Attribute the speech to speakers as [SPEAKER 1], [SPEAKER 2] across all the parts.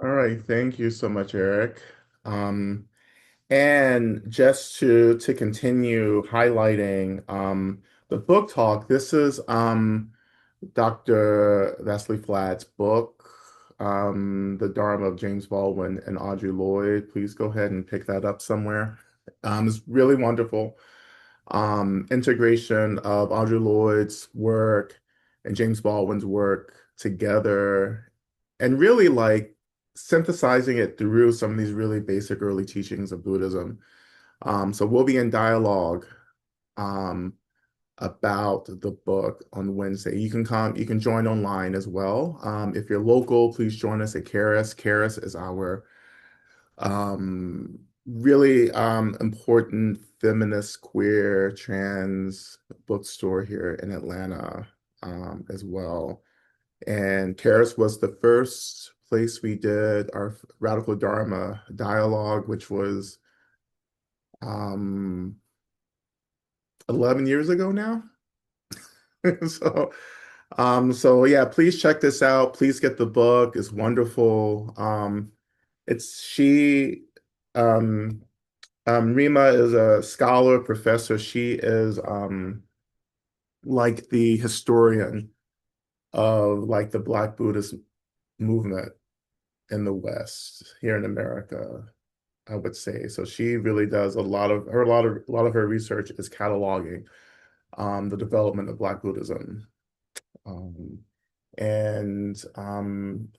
[SPEAKER 1] All right, thank you so much, Eric. Um, and just to continue highlighting the book talk, this is Dr. Leslie Flatt's book, The Dharma of James Baldwin and Audre Lorde. Please go ahead and pick that up somewhere. It's really wonderful. Integration of Audre Lorde's work and James Baldwin's work together, and really like synthesizing it through some of these really basic early teachings of Buddhism. So we'll be in dialogue um, about the book on Wednesday. You can join online as well. If you're local, please join us at Caris. Caris is our really important feminist, queer, trans bookstore here in Atlanta as well. And Caris was the first place we did our Radical Dharma dialogue, which was um, 11 years ago now. So, so yeah, please check this out. Please get the book. It's wonderful. It's she, um, Rima is a scholar, professor. She is like the historian of like the Black Buddhist movement in the West here in America, I would say. So she really does a lot of her research is cataloging the development of Black Buddhism. Um, and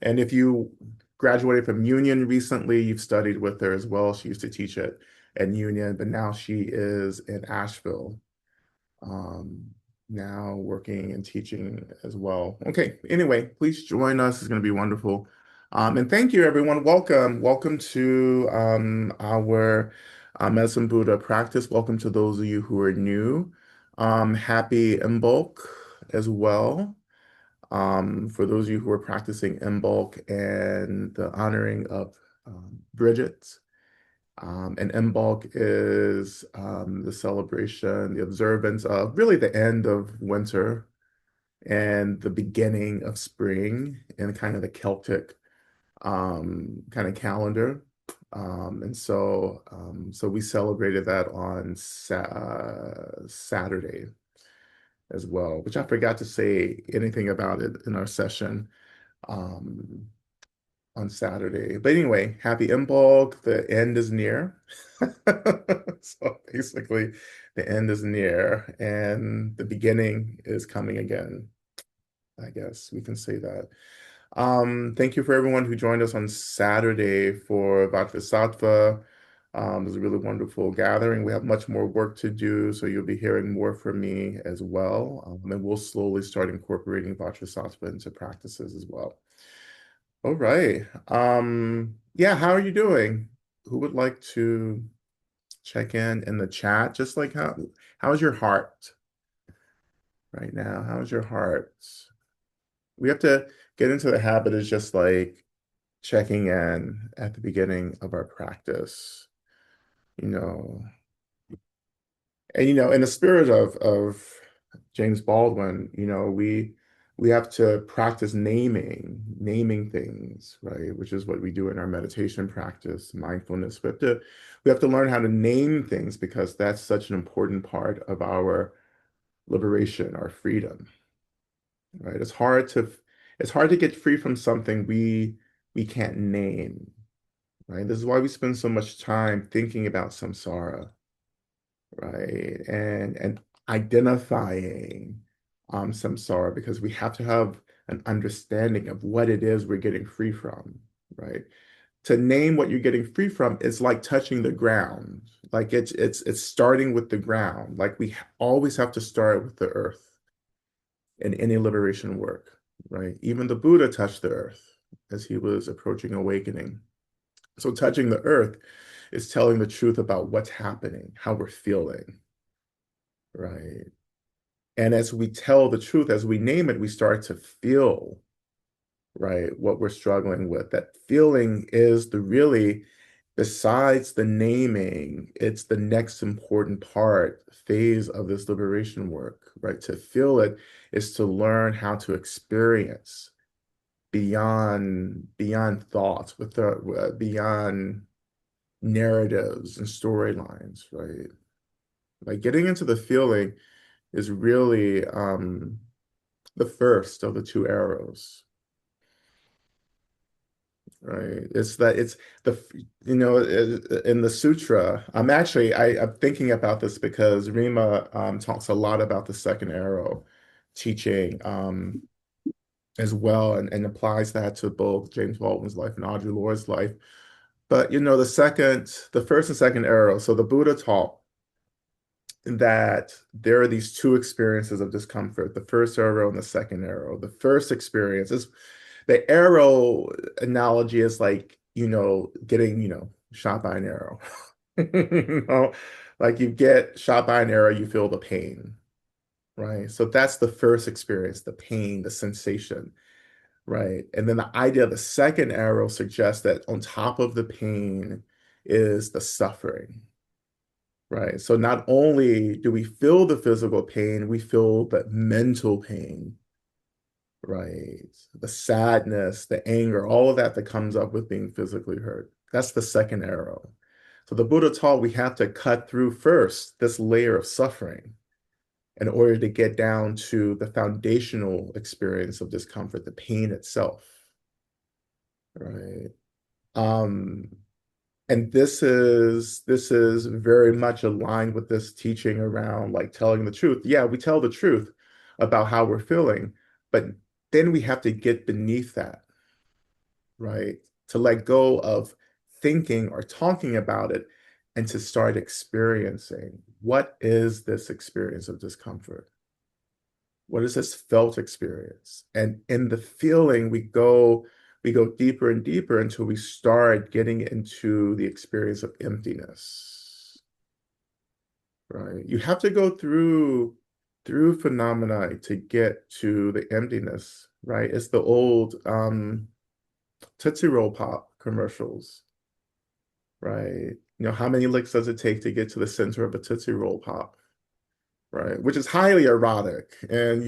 [SPEAKER 1] if you graduated from Union recently, you've studied with her as well. She used to teach at Union, but now she is in Asheville, um, now working and teaching as well. Okay, anyway, please join us. It's going to be wonderful. And thank you, everyone. Welcome. Welcome to our Medicine Buddha practice. Welcome to those of you who are new. Happy Imbolc as well. For those of you who are practicing Imbolc and the honoring of Bridget. And Imbolc is the celebration, the observance of really the end of winter and the beginning of spring in kind of the Celtic kind of calendar. So we celebrated that on Saturday as well, which I forgot to say anything about it in our session. Um, on Saturday. But anyway, happy Imbolc. The end is near. So basically, the end is near and the beginning is coming again. I guess we can say that. Thank you for everyone who joined us on Saturday for Vajrasattva. It was a really wonderful gathering. We have much more work to do, so you'll be hearing more from me as well. And we'll slowly start incorporating Vajrasattva into practices as well. All right. Yeah, how are you doing? Who would like to check in the chat? Just like how's your heart right now? How's your heart? We have to get into the habit of just like checking in at the beginning of our practice, you know. And in the spirit of James Baldwin, we have to practice naming things, right? Which is what we do in our meditation practice, mindfulness. We have to learn how to name things because that's such an important part of our liberation, our freedom, right? It's hard to get free from something we can't name, right? This is why we spend so much time thinking about samsara, right? And identifying samsara because we have to have an understanding of what it is we're getting free from, right? To name what you're getting free from is like touching the ground. Like it's starting with the ground. Like we always have to start with the earth in any liberation work, right? Even the Buddha touched the earth as he was approaching awakening. So touching the earth is telling the truth about what's happening, how we're feeling, right? And as we tell the truth, as we name it, we start to feel, right, what we're struggling with. That feeling is the really, besides the naming, it's the next important phase of this liberation work, right? To feel it is to learn how to experience, beyond thoughts, with the beyond narratives and storylines, right? Like getting into the feeling is really the first of the two arrows, right? It's the in the sutra. I'm thinking about this because Rima talks a lot about the second arrow teaching as well, and applies that to both James Baldwin's life and Audre Lorde's life. But the first and second arrow. So the Buddha taught that there are these two experiences of discomfort, the first arrow and the second arrow. The first experience is the arrow analogy is like, getting, shot by an arrow. You know, like you get shot by an arrow, you feel the pain, right? So that's the first experience, the pain, the sensation, right? And then the idea of the second arrow suggests that on top of the pain is the suffering. Right. So not only do we feel the physical pain, we feel the mental pain, right? The sadness, the anger, all of that comes up with being physically hurt. That's the second arrow. So the Buddha taught we have to cut through first this layer of suffering in order to get down to the foundational experience of discomfort, the pain itself, right? Um, And this is very much aligned with this teaching around like telling the truth. Yeah, we tell the truth about how we're feeling, but then we have to get beneath that, right? To let go of thinking or talking about it and to start experiencing what is this experience of discomfort? What is this felt experience? And in the feeling, we go deeper and deeper until we start getting into the experience of emptiness, right? You have to go through phenomena to get to the emptiness, right? It's the old Tootsie Roll Pop commercials, right? How many licks does it take to get to the center of a Tootsie Roll Pop, right? Which is highly erotic. And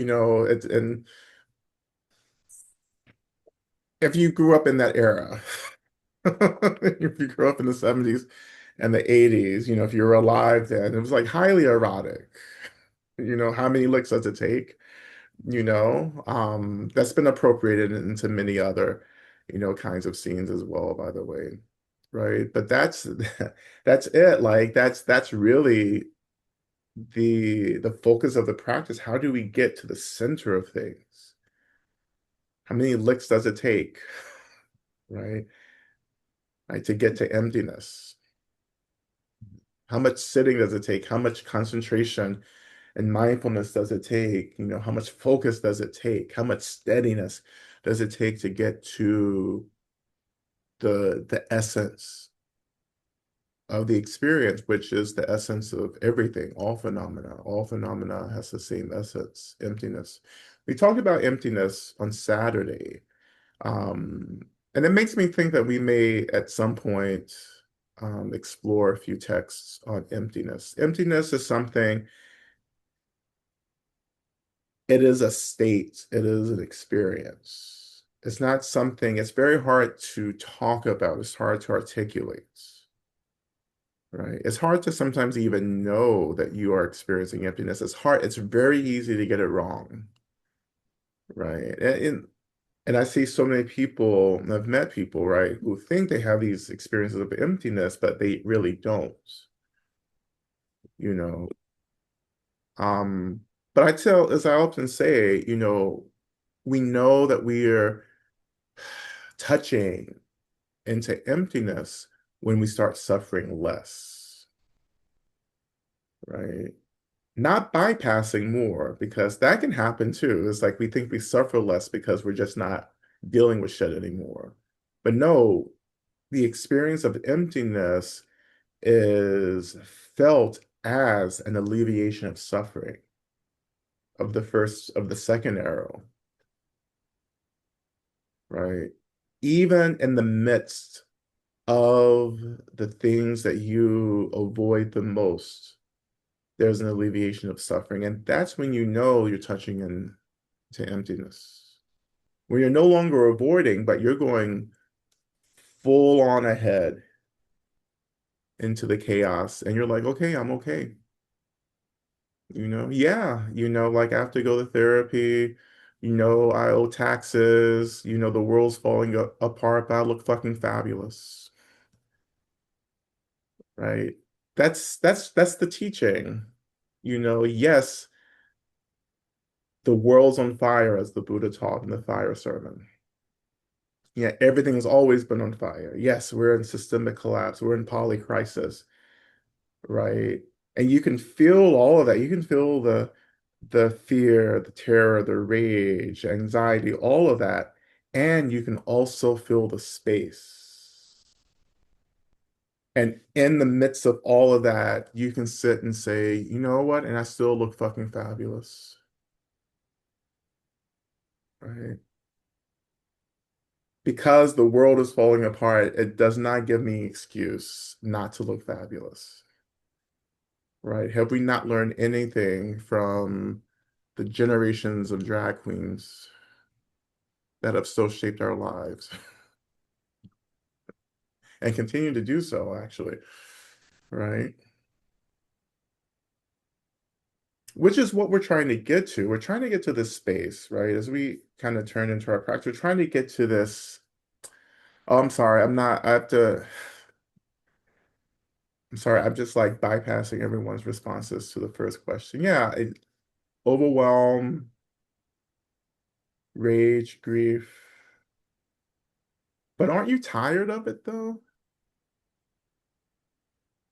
[SPEAKER 1] if you grew up in that era, if you grew up in the 70s and the 80s, if you were alive then, it was like highly erotic. How many licks does it take? That's been appropriated into many other, kinds of scenes as well, by the way. Right. But that's it. Like that's really the focus of the practice. How do we get to the center of things? How many licks does it take? Right? Right, to get to emptiness. How much sitting does it take? How much concentration and mindfulness does it take? How much focus does it take? How much steadiness does it take to get to the essence of the experience, which is the essence of everything, all phenomena. All phenomena has the same essence, emptiness. We talked about emptiness on Saturday. Um, and it makes me think that we may at some point explore a few texts on emptiness. Emptiness is something, it is a state, it is an experience. It's not something, it's very hard to talk about, it's hard to articulate, right? It's hard to sometimes even know that you are experiencing emptiness. It's very easy to get it wrong, right? And I see so many people, and I've met people, right, who think they have these experiences of emptiness, but they really don't, you know. Um, but as I often say, we know that we are touching into emptiness when we start suffering less, right? Not bypassing more, because that can happen too. It's like we think we suffer less because we're just not dealing with shit anymore. But no, the experience of emptiness is felt as an alleviation of suffering of the second arrow, right? Even in the midst of the things that you avoid the most, there's an alleviation of suffering. And that's when you know you're touching into emptiness. When you're no longer avoiding, but you're going full on ahead into the chaos, and you're like, okay, I'm okay. Yeah, like I have to go to therapy, I owe taxes, the world's falling apart, but I look fucking fabulous, right? That's the teaching. Yes, the world's on fire, as the Buddha taught in the fire sermon. Yeah, everything has always been on fire. Yes, we're in systemic collapse, we're in polycrisis, right? And you can feel all of that. You can feel the fear, the terror, the rage, anxiety, all of that. And you can also feel the space. And in the midst of all of that, you can sit and say, you know what? And I still look fucking fabulous, right? Because the world is falling apart, it does not give me excuse not to look fabulous, right? Have we not learned anything from the generations of drag queens that have so shaped our lives and continue to do so, actually, right? Which is what we're trying to get to. We're trying to get to this space, right? As we kind of turn into our practice, we're trying to get to this. Oh, I'm sorry. I'm sorry. I'm just like bypassing everyone's responses to the first question. Yeah, overwhelm, rage, grief. But aren't you tired of it though?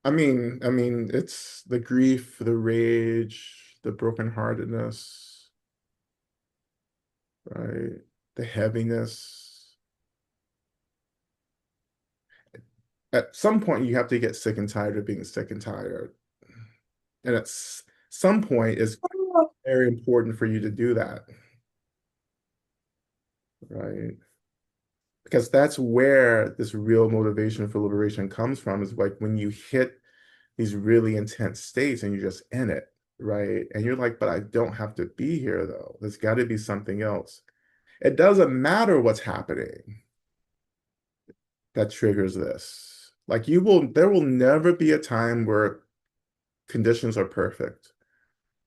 [SPEAKER 1] I mean, it's the grief, the rage, the brokenheartedness, right? The heaviness. At some point, you have to get sick and tired of being sick and tired. And some point, it's very important for you to do that, right? Because that's where this real motivation for liberation comes from, is like when you hit these really intense states and you're just in it, right? And you're like, but I don't have to be here though. There's got to be something else. It doesn't matter what's happening that triggers this. Like there will never be a time where conditions are perfect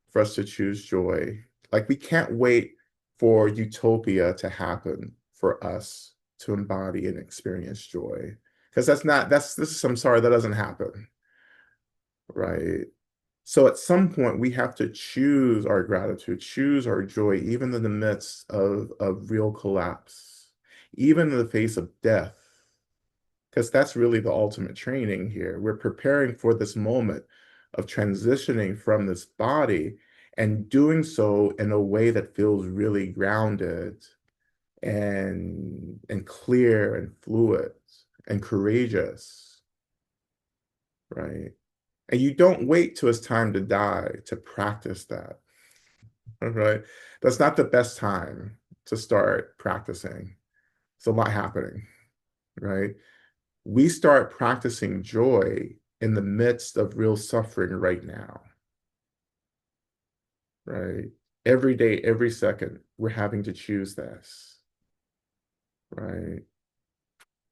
[SPEAKER 1] for us to choose joy. Like we can't wait for utopia to happen for us to embody and experience joy. Because I'm sorry, that doesn't happen, right? So at some point, we have to choose our gratitude, choose our joy, even in the midst of real collapse, even in the face of death, because that's really the ultimate training here. We're preparing for this moment of transitioning from this body and doing so in a way that feels really grounded and clear and fluid and courageous, right? And you don't wait till it's time to die to practice that, right? That's not the best time to start practicing. It's a lot happening, right? We start practicing joy in the midst of real suffering right now, right? Every day, every second, we're having to choose this, right?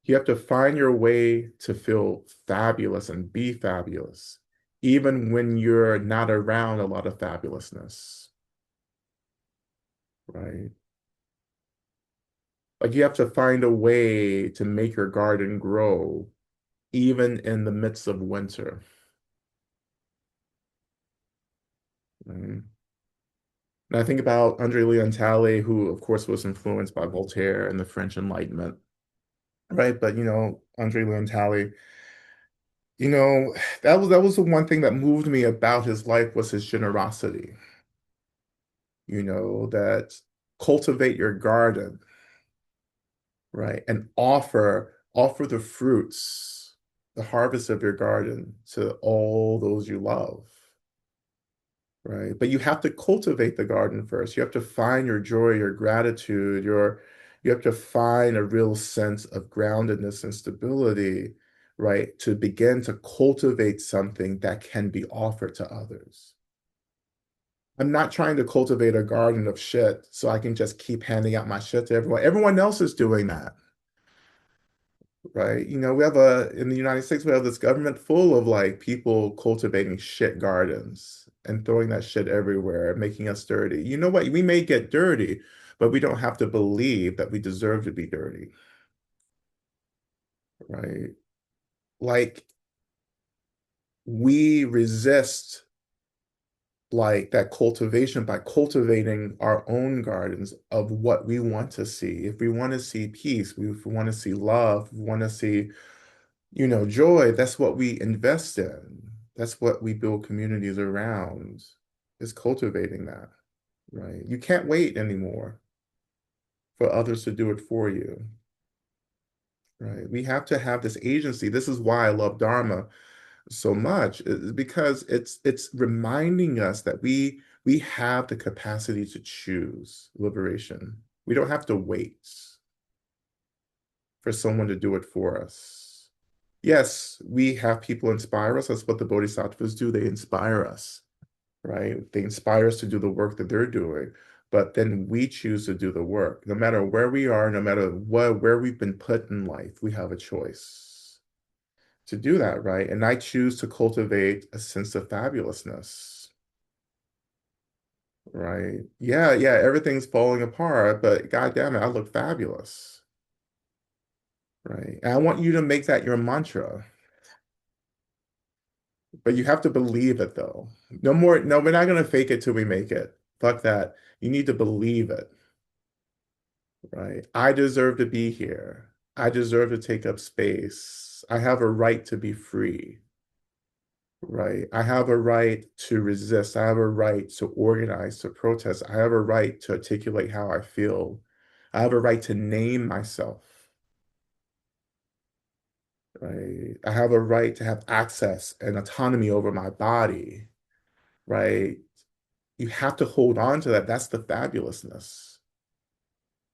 [SPEAKER 1] You have to find your way to feel fabulous and be fabulous, even when you're not around a lot of fabulousness, right? Like you have to find a way to make your garden grow, even in the midst of winter, right? And I think about Andre Leon Talley, who, of course, was influenced by Voltaire and the French Enlightenment, right? But Andre Leon Talley, you know, that was the one thing that moved me about his life was his generosity. That cultivate your garden, right? And offer the fruits, the harvest of your garden to all those you love, right? But you have to cultivate the garden first. You have to find your joy, your gratitude, you have to find a real sense of groundedness and stability, right? To begin to cultivate something that can be offered to others. I'm not trying to cultivate a garden of shit so I can just keep handing out my shit to everyone. Everyone else is doing that, right? We have in the United States, we have this government full of like people cultivating shit gardens and throwing that shit everywhere, making us dirty. You know what? We may get dirty, but we don't have to believe that we deserve to be dirty, right? Like we resist like that cultivation by cultivating our own gardens of what we want to see. If we want to see peace, if we want to see love, we want to see, joy, that's what we invest in. That's what we build communities around, is cultivating that, right? You can't wait anymore for others to do it for you, right? We have to have this agency. This is why I love Dharma so much, is because it's reminding us that we have the capacity to choose liberation. We don't have to wait for someone to do it for us. Yes, we have people inspire us. That's what the bodhisattvas do. They inspire us, right? They inspire us to do the work that they're doing. But then we choose to do the work. No matter where we are, no matter where we've been put in life, we have a choice to do that, right? And I choose to cultivate a sense of fabulousness, right? Yeah, yeah, everything's falling apart, but God damn it, I look fabulous, right? And I want you to make that your mantra, but you have to believe it though. No more, no, we're not gonna fake it till we make it. Fuck that. You need to believe it, right? I deserve to be here. I deserve to take up space. I have a right to be free. Right. I have a right to resist. I have a right to organize, to protest. I have a right to articulate how I feel. I have a right to name myself. Right. I have a right to have access and autonomy over my body. Right. You have to hold on to that. That's the fabulousness.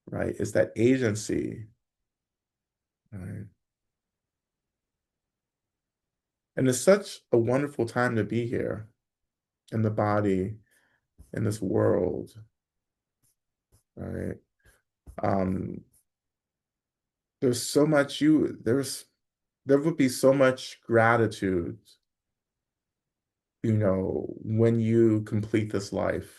[SPEAKER 1] Right. It's that agency. Right. And it's such a wonderful time to be here in the body, in this world. Right. Um, there's so much there would be so much gratitude, when you complete this life,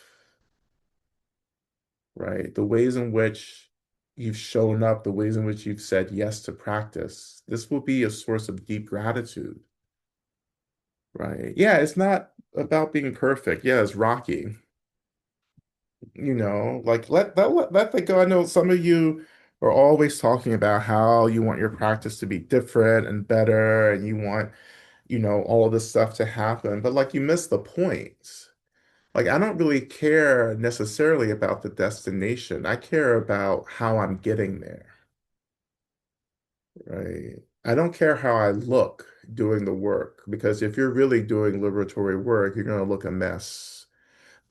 [SPEAKER 1] right? The ways in which you've shown up, the ways in which you've said yes to practice, this will be a source of deep gratitude, right? Yeah, it's not about being perfect. Yeah, it's rocky, like let that go. I know some of you are always talking about how you want your practice to be different and better, and you want all of this stuff to happen. But like you miss the point. Like I don't really care necessarily about the destination. I care about how I'm getting there, right? I don't care how I look doing the work because if you're really doing liberatory work, you're going to look a mess.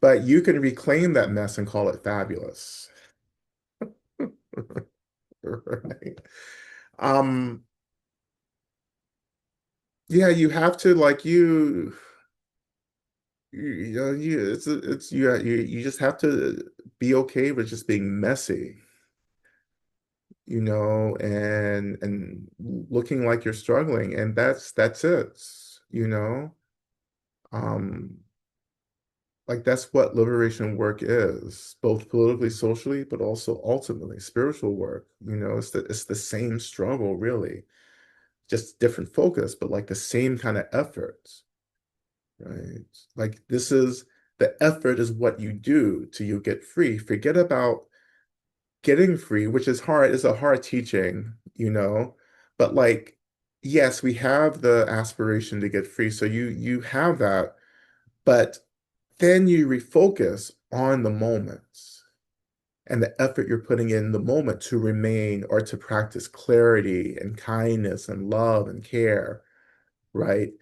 [SPEAKER 1] But you can reclaim that mess and call it fabulous. Right? Um, yeah, you have to like you just have to be okay with just being messy, and looking like you're struggling, and that's it, you know. Um, like that's what liberation work is, both politically, socially, but also ultimately spiritual work. It's the same struggle, really, just different focus, but like the same kind of effort, right? Like the effort is what you do till you get free. Forget about getting free, which is hard, is a hard teaching, but like, yes, we have the aspiration to get free. So you have that, but then you refocus on the moments and the effort you're putting in the moment to remain or to practice clarity and kindness and love and care, right?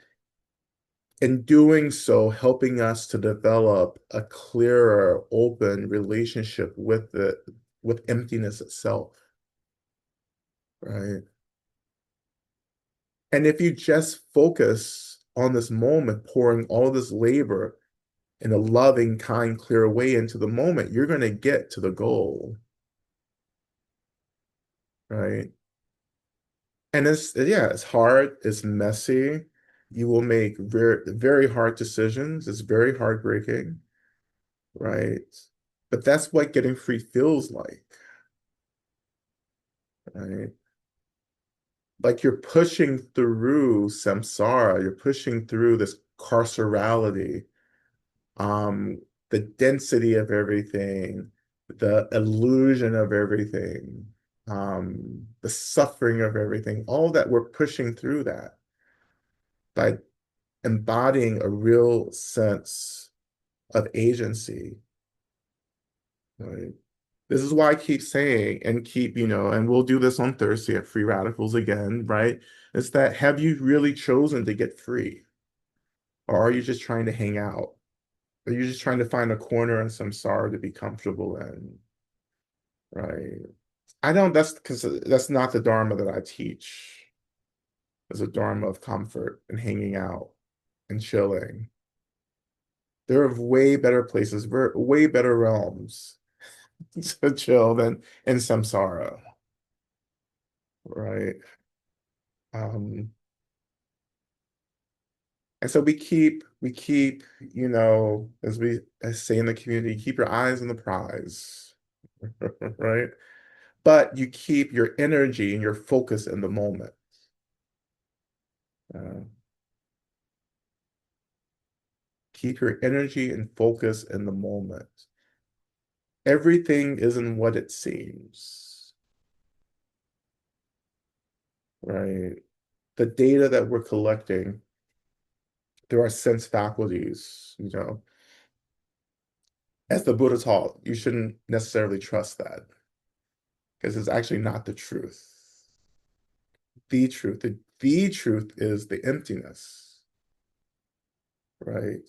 [SPEAKER 1] In doing so, helping us to develop a clearer, open relationship with emptiness itself, right? And if you just focus on this moment, pouring all this labor in a loving, kind, clear way into the moment, you're going to get to the goal, right? And yeah, it's hard, it's messy. You will make very hard decisions. It's very heartbreaking, right? But that's what getting free feels like, right? Like you're pushing through samsara, you're pushing through this carcerality, um, the density of everything, the illusion of everything, the suffering of everything, all that we're pushing through that by embodying a real sense of agency, right? This is why I keep saying and keep, and we'll do this on Thursday at Free Radicals again, right? It's that have you really chosen to get free? Or are you just trying to hang out? Are you just trying to find a corner in some sorrow to be comfortable in? Right. I don't, that's because that's not the Dharma that I teach. It's a Dharma of comfort and hanging out and chilling. There are way better places, way better realms to chill than in samsara, right? Um, and so as say in the community, keep your eyes on the prize, right? But you keep your energy and your focus in the moment. Uh, keep your energy and focus in the moment. Everything isn't what it seems, right? The data that we're collecting through our sense faculties, as the Buddha taught, you shouldn't necessarily trust that because it's actually not the truth. The truth is the emptiness, right?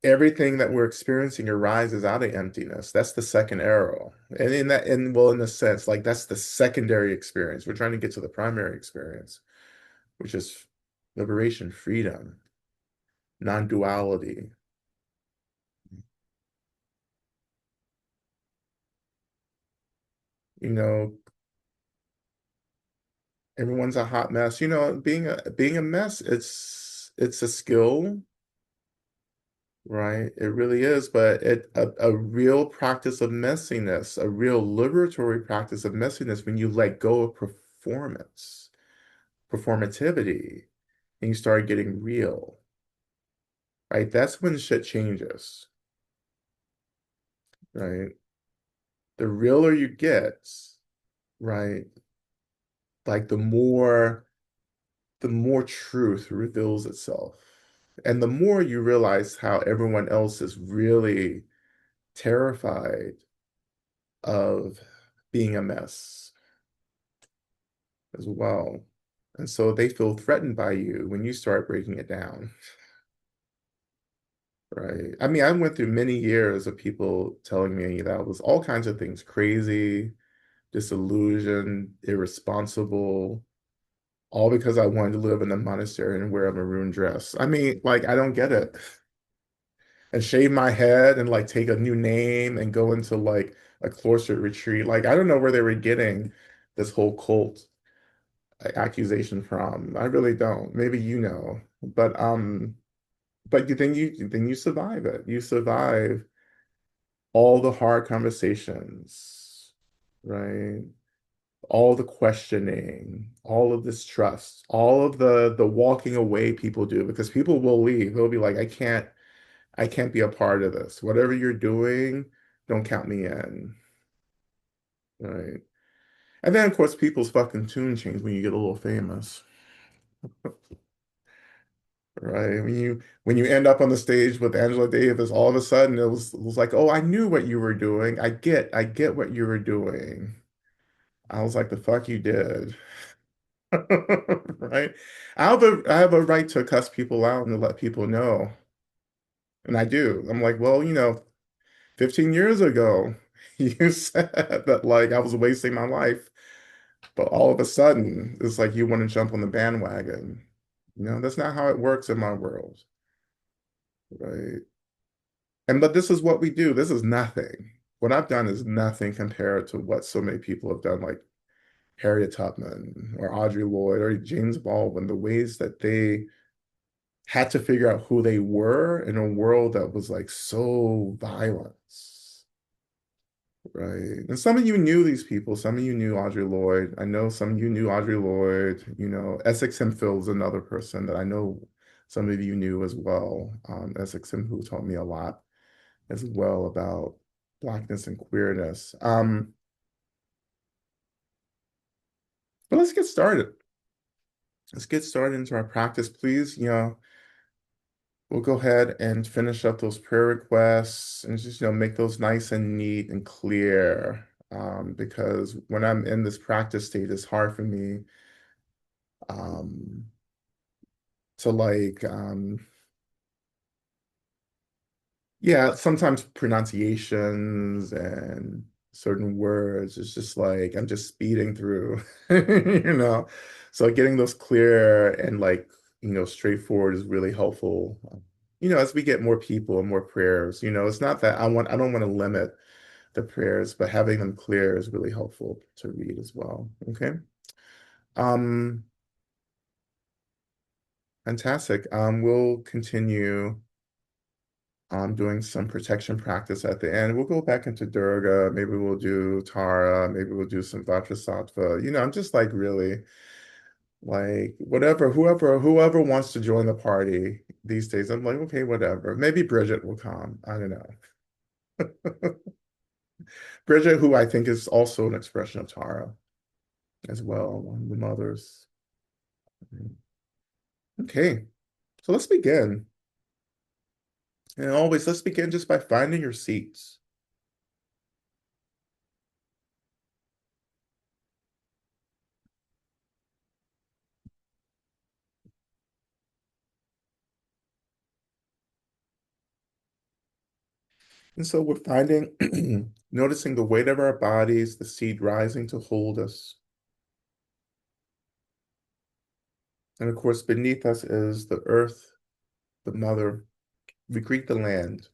[SPEAKER 1] Everything that we're experiencing arises out of emptiness. That's the second arrow. And in a sense, like that's the secondary experience. We're trying to get to the primary experience, which is liberation, freedom, non-duality. You know, everyone's a hot mess. Being a mess, it's a skill, right? It really is, but a real practice of messiness, a real liberatory practice of messiness when you let go of performativity, and you start getting real, right? That's when shit changes, right? The realer you get, right? Like the more truth reveals itself. And the more you realize how everyone else is really terrified of being a mess as well. And so they feel threatened by you when you start breaking it down, right? I mean, I went through many years of people telling me that I was all kinds of things, crazy, disillusioned, irresponsible, all because I wanted to live in a monastery and wear a maroon dress. I mean, like, I don't get it. And shave my head and like take a new name and go into like a cloistered retreat. Like, I don't know where they were getting this whole cult accusation from. I really don't. Maybe you know. But then you survive it. You survive all the hard conversations, right? All the questioning, all of this trust, all of the walking away people do because people will leave. They'll be like, I can't be a part of this. Whatever you're doing, don't count me in. Right. And then of course people's fucking tune change when you get a little famous. Right. When you end up on the stage with Angela Davis, all of a sudden it was like, oh, I knew what you were doing. I get what you were doing. I was like, the fuck you did. Right? I have a right to cuss people out and to let people know. And I do. I'm like, well, 15 years ago, you said that like I was wasting my life, but all of a sudden, it's like you want to jump on the bandwagon. That's not how it works in my world, right? And but this is what we do. This is nothing. What I've done is nothing compared to what so many people have done, like Harriet Tubman or Audre Lorde or James Baldwin, the ways that they had to figure out who they were in a world that was like so violent. Right. And some of you knew these people. Some of you knew Audre Lorde. I know some of you knew Audre Lorde. You know, Essex Hemphill is another person that I know some of you knew as well. Essex Hemphill taught me a lot as well about Blackness and queerness. But let's get started. Let's get started into our practice, please. You know, we'll go ahead and finish up those prayer requests and just, you know, make those nice and neat and clear. Because when I'm in this practice state, it's hard for me um, to yeah, sometimes pronunciations and certain words, it's just like I'm just speeding through, you know. So getting those clear and like, you know, straightforward is really helpful. You know, as we get more people and more prayers, you know, it's not that I don't want to limit the prayers, but having them clear is really helpful to read as well. Okay. Um, Fantastic. We'll continue doing some protection practice at the end. We'll go back into Durga. Maybe we'll do Tara. Maybe we'll do some Vajrasattva. You know, I'm just like really like whatever, whoever wants to join the party these days. I'm like, okay, whatever. Maybe Bridget will come. I don't know. Bridget, who I think is also an expression of Tara as well, one of the mothers. Okay, so let's begin. And always, let's begin just by finding your seats. And so we're finding, noticing the weight of our bodies, the seed rising to hold us. And of course, beneath us is the earth, the mother. We greet the land.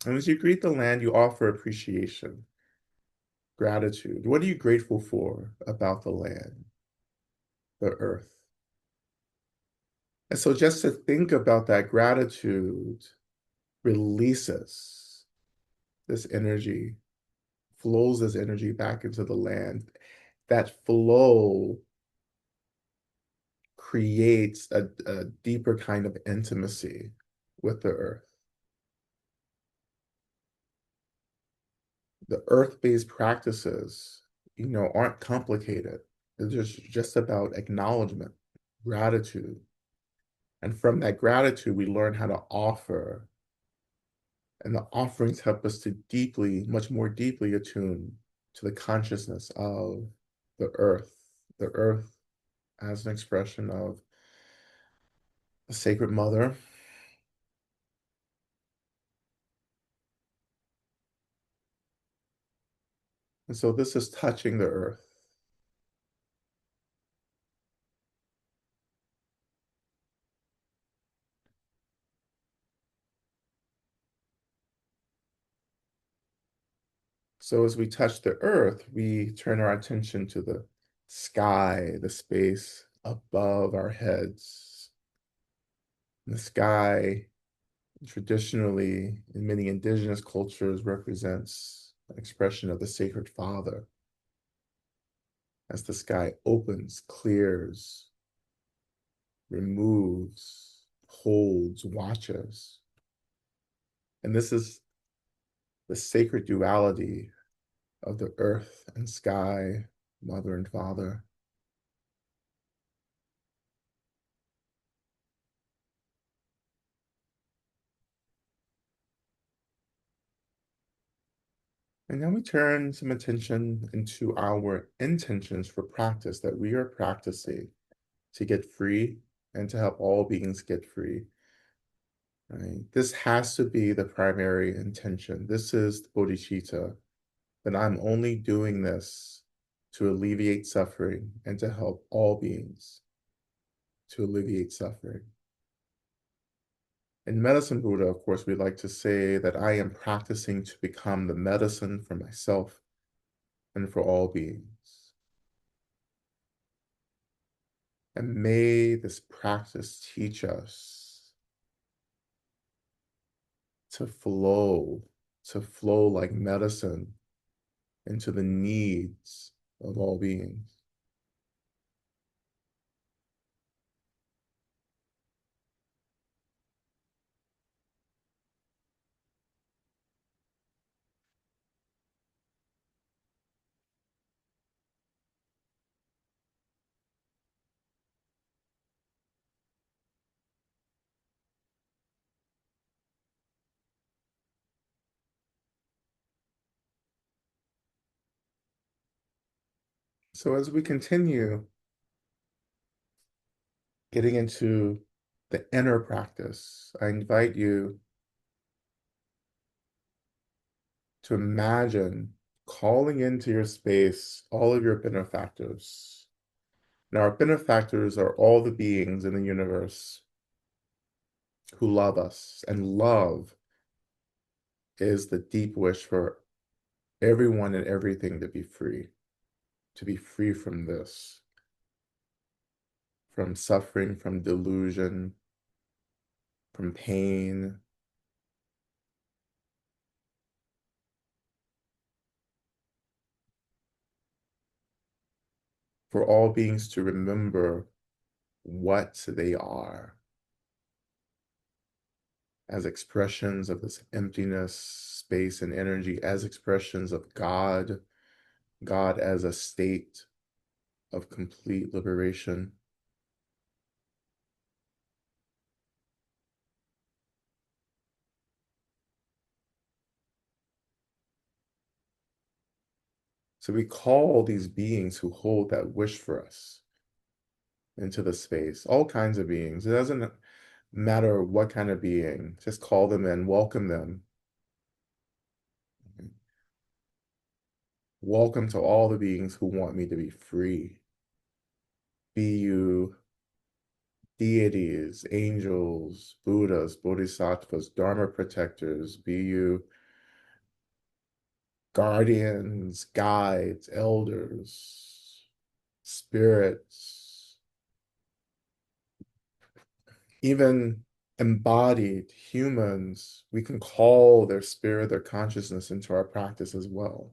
[SPEAKER 1] And as you greet the land, you offer appreciation, gratitude. What are you grateful for about the land, the earth? And so just to think about that gratitude releases this energy, flows this energy back into the land. That flow creates a deeper kind of intimacy with the earth. The earth-based practices, you know, aren't complicated. They're just about acknowledgement, gratitude. And from that gratitude, we learn how to offer. And the offerings help us to deeply, much more deeply attune to the consciousness of the earth as an expression of the sacred mother. And so this is touching the earth. So as we touch the earth, we turn our attention to the sky, the space above our heads. The sky, traditionally, in many indigenous cultures, represents an expression of the sacred father. As the sky opens, clears, removes, holds, watches. And this is the sacred duality of the earth and sky, mother and father. And now we turn some attention into our intentions for practice that we are practicing to get free and to help all beings get free. Right? This has to be the primary intention. This is the bodhicitta, that I'm only doing this to alleviate suffering and to help all beings to alleviate suffering. In Medicine Buddha, of course, we like to say that I am practicing to become the medicine for myself and for all beings. And may this practice teach us to flow like medicine into the needs of all beings. So as we continue getting into the inner practice, I invite you to imagine calling into your space all of your benefactors. Now, our benefactors are all the beings in the universe who love us, and love is the deep wish for everyone and everything to be free from this, from suffering, from delusion, from pain, for all beings to remember what they are as expressions of this emptiness, space, and energy, as expressions of God, God as a state of complete liberation. So we call these beings who hold that wish for us into the space, all kinds of beings. It doesn't matter what kind of being, just call them in, welcome them. Welcome to all the beings who want me to be free. Be you deities, angels, Buddhas, Bodhisattvas, Dharma protectors, be you guardians, guides, elders, spirits, even embodied humans, we can call their spirit, their consciousness into our practice as well.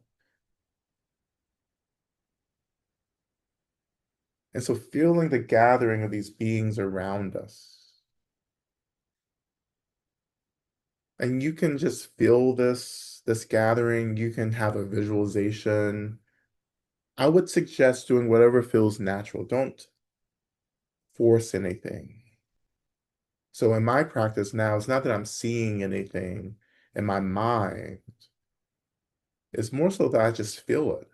[SPEAKER 1] And so feeling the gathering of these beings around us. And you can just feel this gathering. You can have a visualization. I would suggest doing whatever feels natural. Don't force anything. So in my practice now, it's not that I'm seeing anything in my mind. It's more so that I just feel it.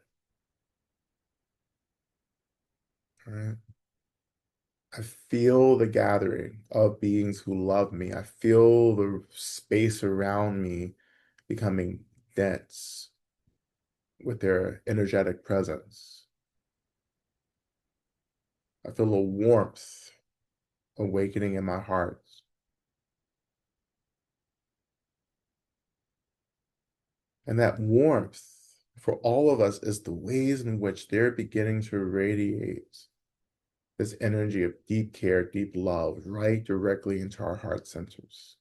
[SPEAKER 1] Right? I feel the gathering of beings who love me. I feel the space around me becoming dense with their energetic presence. I feel a warmth awakening in my heart. And that warmth for all of us is the ways in which they're beginning to radiate this energy of deep care, deep love, right directly into our heart centers.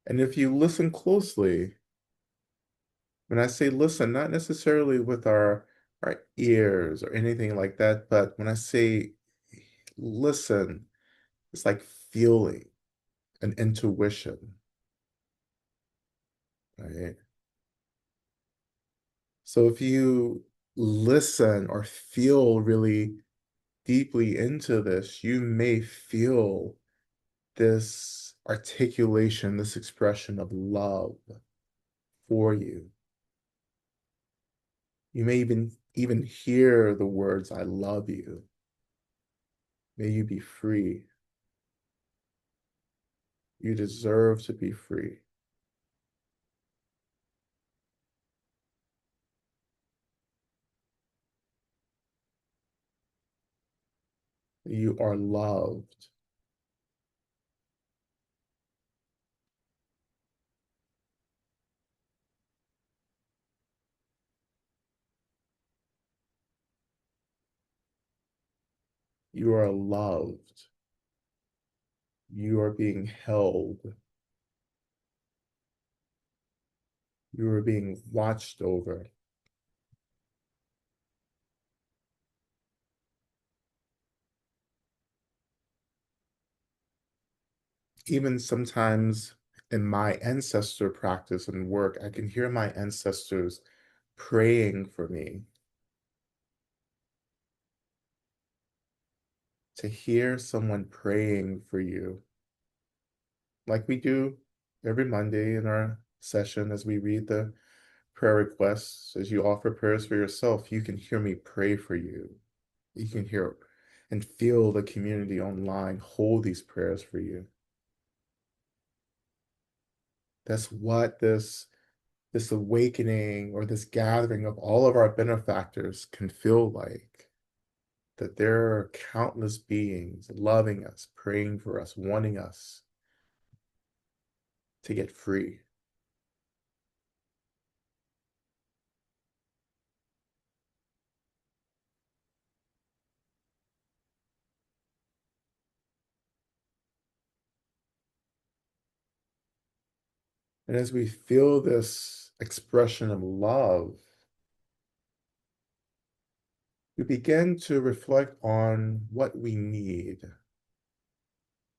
[SPEAKER 1] And if you listen closely, when I say listen, not necessarily with our ears or anything like that, but when I say listen, it's like feeling, an intuition, right? So if you listen or feel really deeply into this, you may feel this articulation, this expression of love for you. You may even hear the words, I love you. May you be free. You deserve to be free. You are loved. You are loved. You are being held. You are being watched over. Even sometimes in my ancestor practice and work, I can hear my ancestors praying for me. To hear someone praying for you, like we do every Monday in our session as we read the prayer requests, as you offer prayers for yourself, you can hear me pray for you. You can hear and feel the community online hold these prayers for you. That's what this awakening or this gathering of all of our benefactors can feel like. That there are countless beings loving us, praying for us, wanting us to get free. And as we feel this expression of love, we begin to reflect on what we need.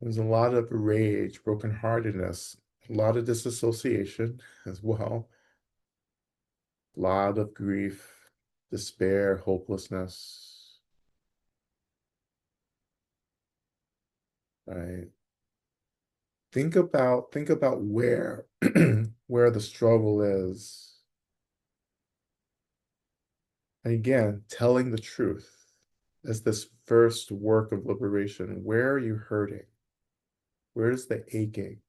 [SPEAKER 1] There's a lot of rage, brokenheartedness, a lot of disassociation as well, a lot of grief, despair, hopelessness, right? Think about where where the struggle is. And again, telling the truth as this first work of liberation. Where are you hurting? Where's the aching?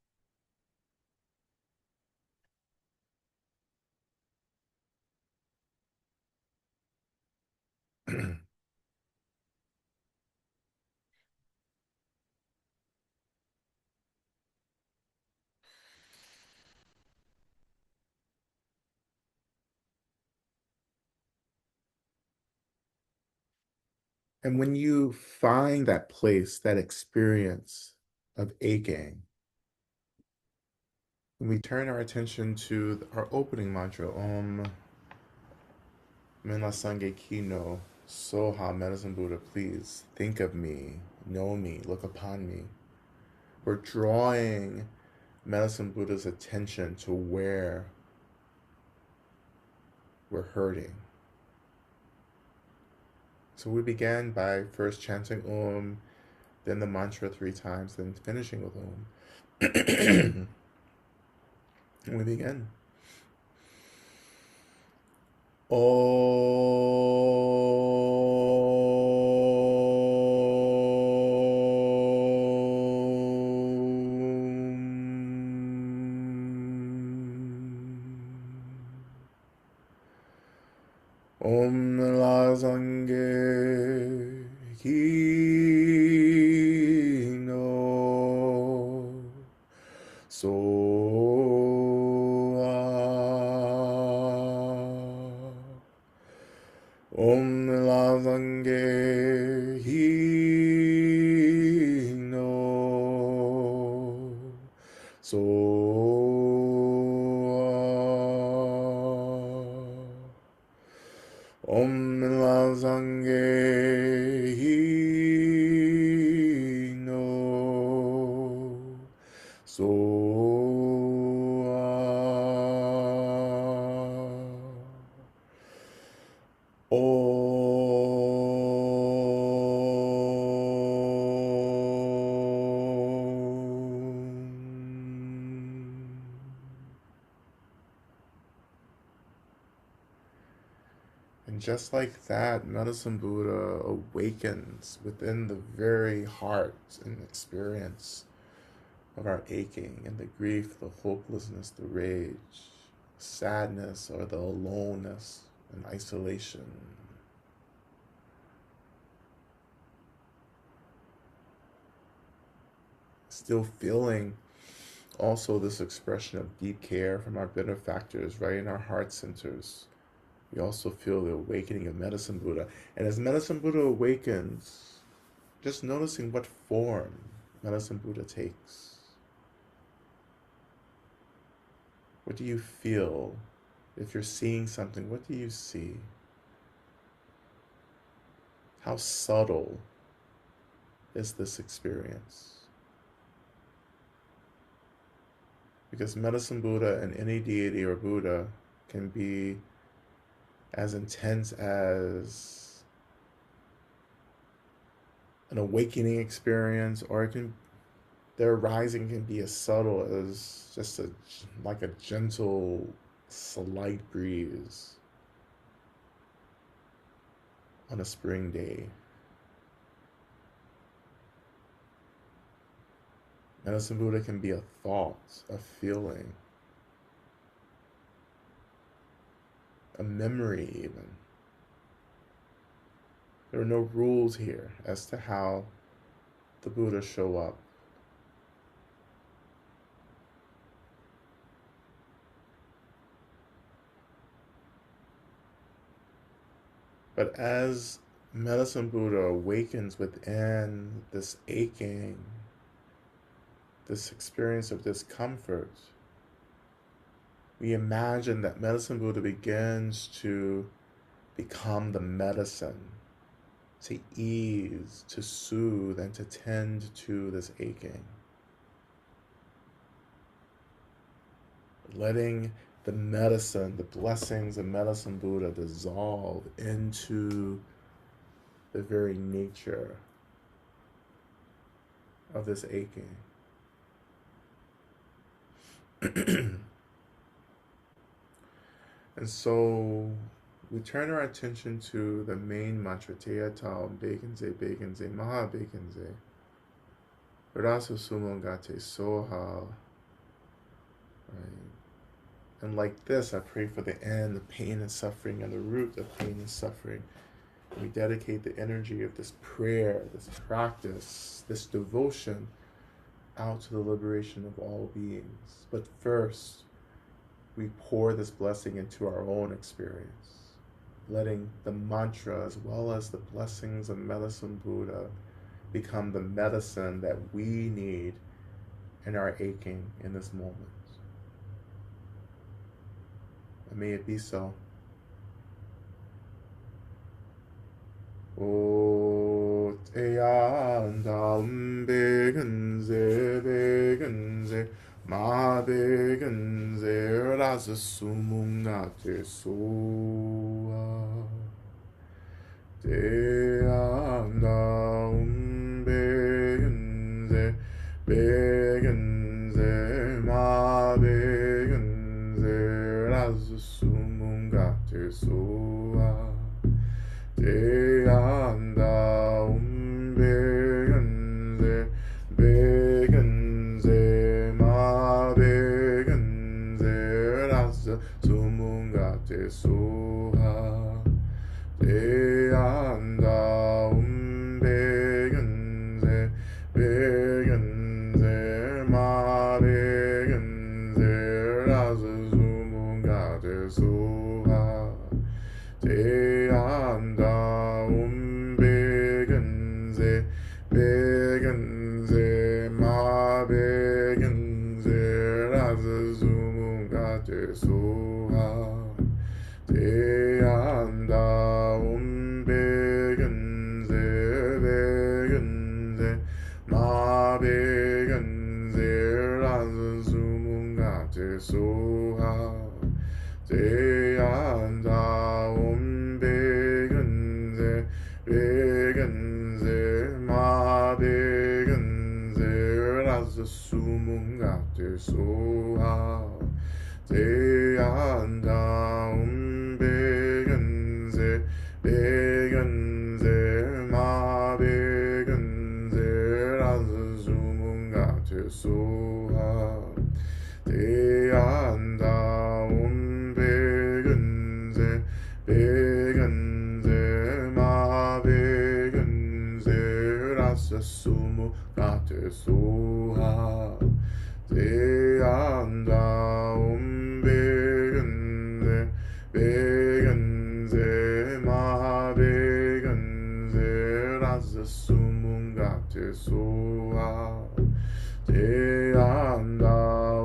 [SPEAKER 1] And when you find that place, that experience of aching, when we turn our attention to our opening mantra, Om Minla Sange Kino, Soha Medicine Buddha, please think of me, know me, look upon me. We're drawing Medicine Buddha's attention to where we're hurting. So we began by first chanting Om, then the mantra 3 times, then finishing with Om. And we begin. Om la sange kino so Om la sange hino so Om la sange hino so And just like that, Medicine Buddha awakens within the very heart and experience of our aching and the grief, the hopelessness, the rage, sadness, or the aloneness and isolation. Still feeling also this expression of deep care from our benefactors right in our heart centers. We also feel the awakening of Medicine Buddha. And as Medicine Buddha awakens, just noticing what form Medicine Buddha takes. What do you feel? If you're seeing something, what do you see? How subtle is this experience? Because Medicine Buddha and any deity or Buddha can be as intense as an awakening experience, or their rising can be as subtle as just like a gentle, slight breeze on a spring day. Medicine Buddha can be a thought, a feeling, a memory even. There are no rules here as to how the Buddha show up. But as Medicine Buddha awakens within this aching, this experience of discomfort, we imagine that Medicine Buddha begins to become the medicine, to ease, to soothe, and to tend to this aching. Letting the medicine, the blessings of Medicine Buddha dissolve into the very nature of this aching. And so we turn our attention to the main mantra, Teya Tao, Begenze, Begenze, Maha Begenze, Rasa Sumongate Soha. Right? And like this, I pray for the end, the pain and suffering, and the root of pain and suffering. We dedicate the energy of this prayer, this practice, this devotion out to the liberation of all beings. But first, we pour this blessing into our own experience, letting the mantra as well as the blessings of Medicine Buddha become the medicine that we need in our aching in this moment. And may it be so. O Teyandam Begenze Begenze Ma Begenze Rasa Sumungate Soa Teyandam Begenze Begenze Ma Begenze Rasa Sumungate Soa Te anda begenze, begenze, ma begenze, rasa sumungate soha. Te anda begenze, begenze, ma begenze, rasa sumungate soha. Te anda begenze, begenze, ma begenze, rasa sumungate soha. Te anda begenze, begenze, ma begenze, rasa sumungate soha. Te anda begenze, begenze, ma begenze, rasa sumungate soha. Te anda begenze, begenze, ma begenze, rasa sumungate soha. Te anda begenze, begenze, ma begenze, rasa rasa sumu gate soha. Te anda begenze, begenze, ma begenze, rasa sumu gate soha. Te anda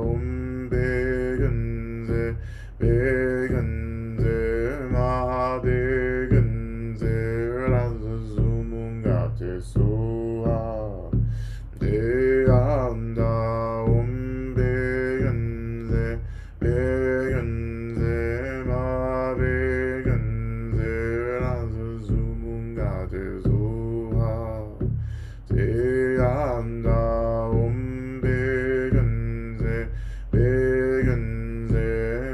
[SPEAKER 1] begenze, begenze, ma begenze, rasa sumu gate soha. Te anda begenze, begenze, ma begenze, rasa sumu gate soha. Te anda begenze, begenze,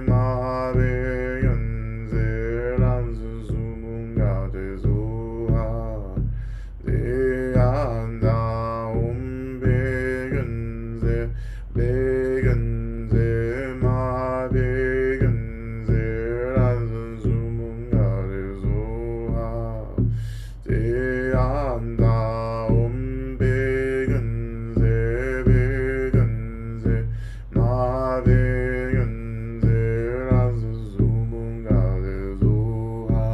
[SPEAKER 1] ma begenze, rasa sumu gate soha. Te anda begenze, begenze, ma begenze, rasa sumu gate soha. Te anda begenze, begenze, ma begenze, rasa sumu gate soha.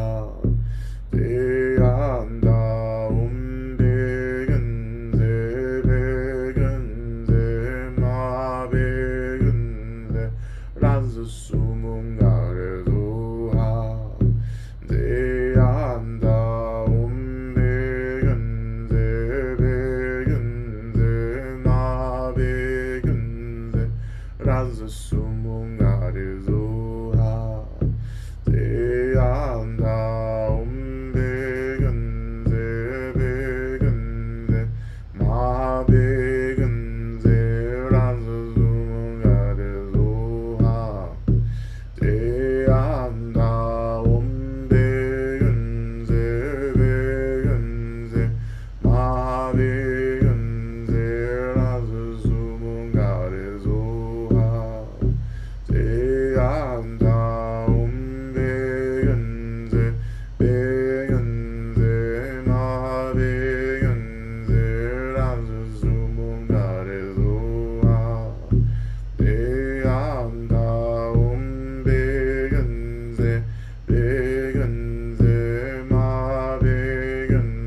[SPEAKER 1] Te anda begenze, begenze, ma begenze, rasa sumu gate soha. Te anda begenze, begenze, ma begenze, rasa sumu gate soha. Te anda begenze, begenze, ma begenze, rasa sumu gate soha. Te anda begenze, begenze,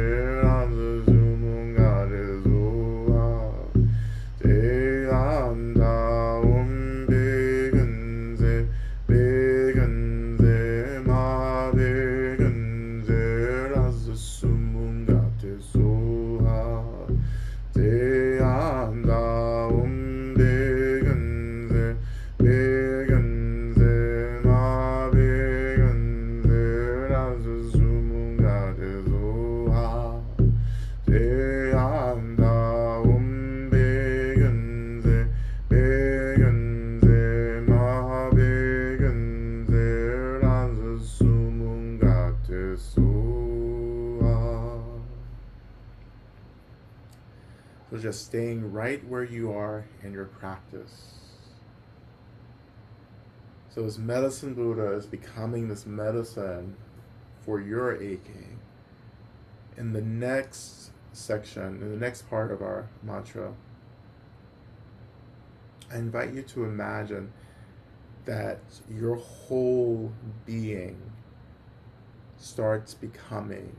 [SPEAKER 1] ma begenze, rasa sumu gate soha. Te anda begenze, begenze, ma begenze, rasa sumu gate soha. Te anda begenze, begenze, ma begenze, rasa sumu gate soha. Te anda begenze, begenze, ma begenze, rasa sumu gate soha. Te anda begenze, begenze, ma begenze, rasa sumu gate soha. Te anda begenze, begenze, ma begenze, rasa sumu gate soha. So just staying right where you are in your practice. So this medicine Buddha is becoming this medicine for your aching. In the next section, in the next part of our mantra, I invite you to imagine that your whole being starts becoming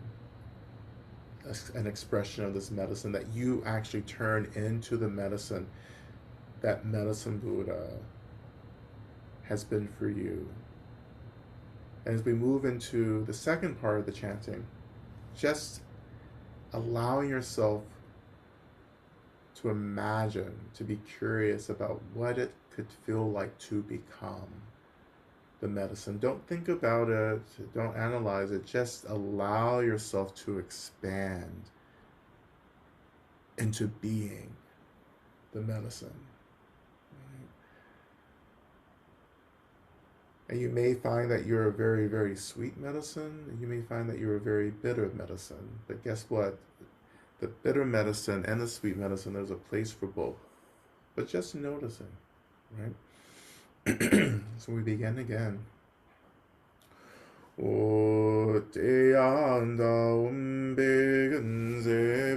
[SPEAKER 1] an expression of this medicine, that you actually turn into the medicine that medicine Buddha has been for you. And as we move into the second part of the chanting, just allowing yourself to imagine, to be curious about what it could feel like to become the medicine. Don't think about it, don't analyze it, just allow yourself to expand into being the medicine. And you may find that you're a very, very sweet medicine. You may find that you're a very bitter medicine. But guess what? The bitter medicine and the sweet medicine, there's a place for both. But just noticing, right? So we begin again. O te anda begenze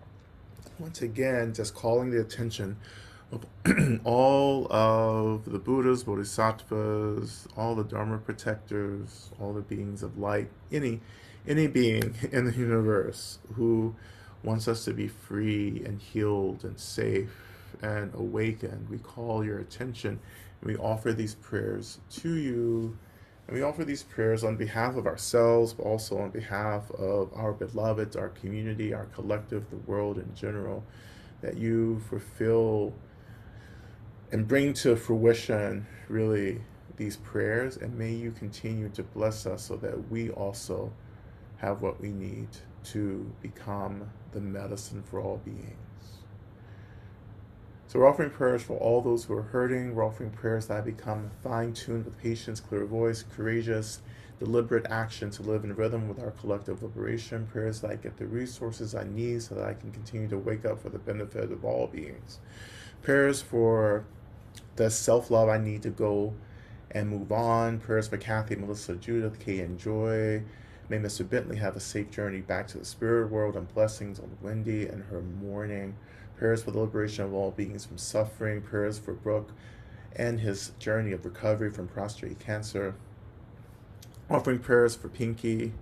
[SPEAKER 1] Once again, just calling the attention of all of the Buddhas, Bodhisattvas, all the Dharma protectors, all the beings of light, any being in the universe who wants us to be free and healed and safe and awakened. We call your attention and we offer these prayers to you. And we offer these prayers on behalf of ourselves, but also on behalf of our beloveds, our community, our collective, the world in general, that you fulfill and bring to fruition really these prayers, and may you continue to bless us so that we also have what we need to become the medicine for all beings. So we're offering prayers for all those who are hurting. We're offering prayers that I become fine-tuned with patience, clear voice, courageous, deliberate action to live in rhythm with our collective liberation. Prayers that I get the resources I need so that I can continue to wake up for the benefit of all beings. Prayers for the self-love I need to go and move on. Prayers for Kathy, Melissa, Judith, Kay, and Joy. May Mr. Bentley have a safe journey back to the spirit world, and blessings on Wendy and her mourning. Prayers for the liberation of all beings from suffering. Prayers for Brooke and his journey of recovery from prostate cancer. Offering prayers for Pinky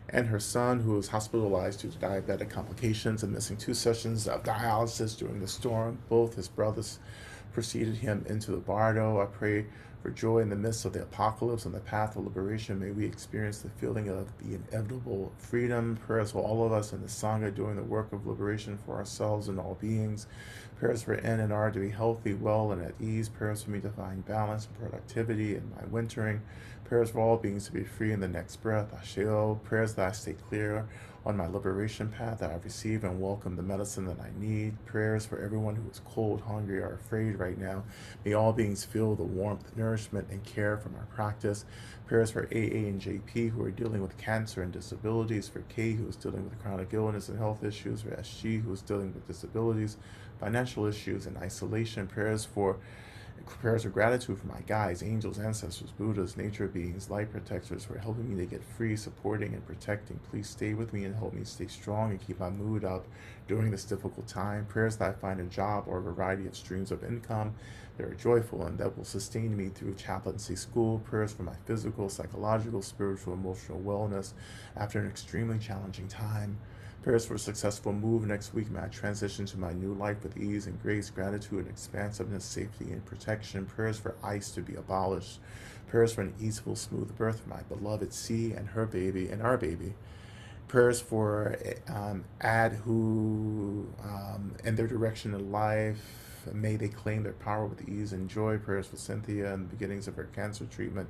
[SPEAKER 1] and her son, who was hospitalized due to diabetic complications and missing 2 sessions of dialysis during the storm. Both his brothers preceded him into the bardo. I pray for joy in the midst of the apocalypse. On the path of liberation, may we experience the feeling of the inevitable freedom. Prayers for all of us in the Sangha doing the work of liberation for ourselves and all beings. Prayers for N and R to be healthy, well, and at ease. Prayers for me to find balance and productivity in my wintering. Prayers for all beings to be free in the next breath. Asheo. Prayers that I stay clear on my liberation path, that I receive and welcome the medicine that I need. Prayers for everyone who is cold, hungry, or afraid right now. May all beings feel the warmth, nourishment, and care from our practice. Prayers for AA and JP who are dealing with cancer and disabilities. For K who is dealing with chronic illness and health issues. For SG who is dealing with disabilities, financial issues, and isolation. Prayers of gratitude for my guides, angels, ancestors, Buddhas, nature beings, light protectors for helping me to get free, supporting, and protecting. Please stay with me and help me stay strong and keep my mood up during this difficult time. Prayers that I find a job or a variety of streams of income that are joyful and that will sustain me through chaplaincy school. Prayers for my physical, psychological, spiritual, emotional wellness after an extremely challenging time. Prayers for a successful move next week. May I transition to my new life with ease and grace, gratitude and expansiveness, safety and protection. Prayers for ICE to be abolished. Prayers for an easeful, smooth birth for my beloved C and her baby and our baby. Prayers for Ad who and their direction in life. May they claim their power with ease and joy. Prayers for Cynthia and the beginnings of her cancer treatment.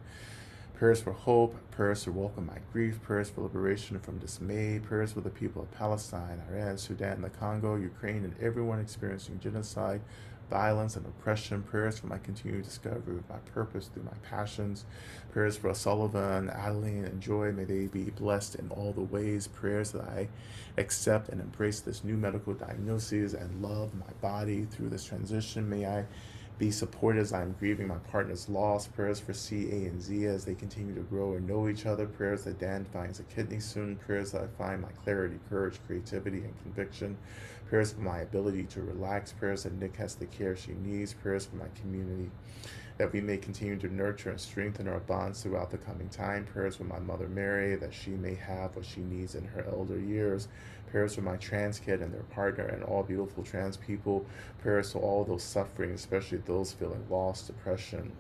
[SPEAKER 1] Prayers for hope, prayers to welcome my grief, prayers for liberation from dismay, prayers for the people of Palestine, Iran, Sudan, the Congo, Ukraine, and everyone experiencing genocide, violence, and oppression. Prayers for my continued discovery of my purpose through my passions. Prayers for Sullivan, Adeline, and Joy. May they be blessed in all the ways. Prayers that I accept and embrace this new medical diagnosis and love my body through this transition. May I be supported as I'm grieving my partner's loss. Prayers for C, A, and Z as they continue to grow and know each other. Prayers that Dan finds a kidney soon. Prayers that I find my clarity, courage, creativity, and conviction. Prayers for my ability to relax. Prayers that Nick has the care she needs. Prayers for my community, that we may continue to nurture and strengthen our bonds throughout the coming time. Prayers for my mother Mary, that she may have what she needs in her elder years. Prayers for my trans kid and their partner and all beautiful trans people. Prayers to all those suffering, especially those feeling loss, depression,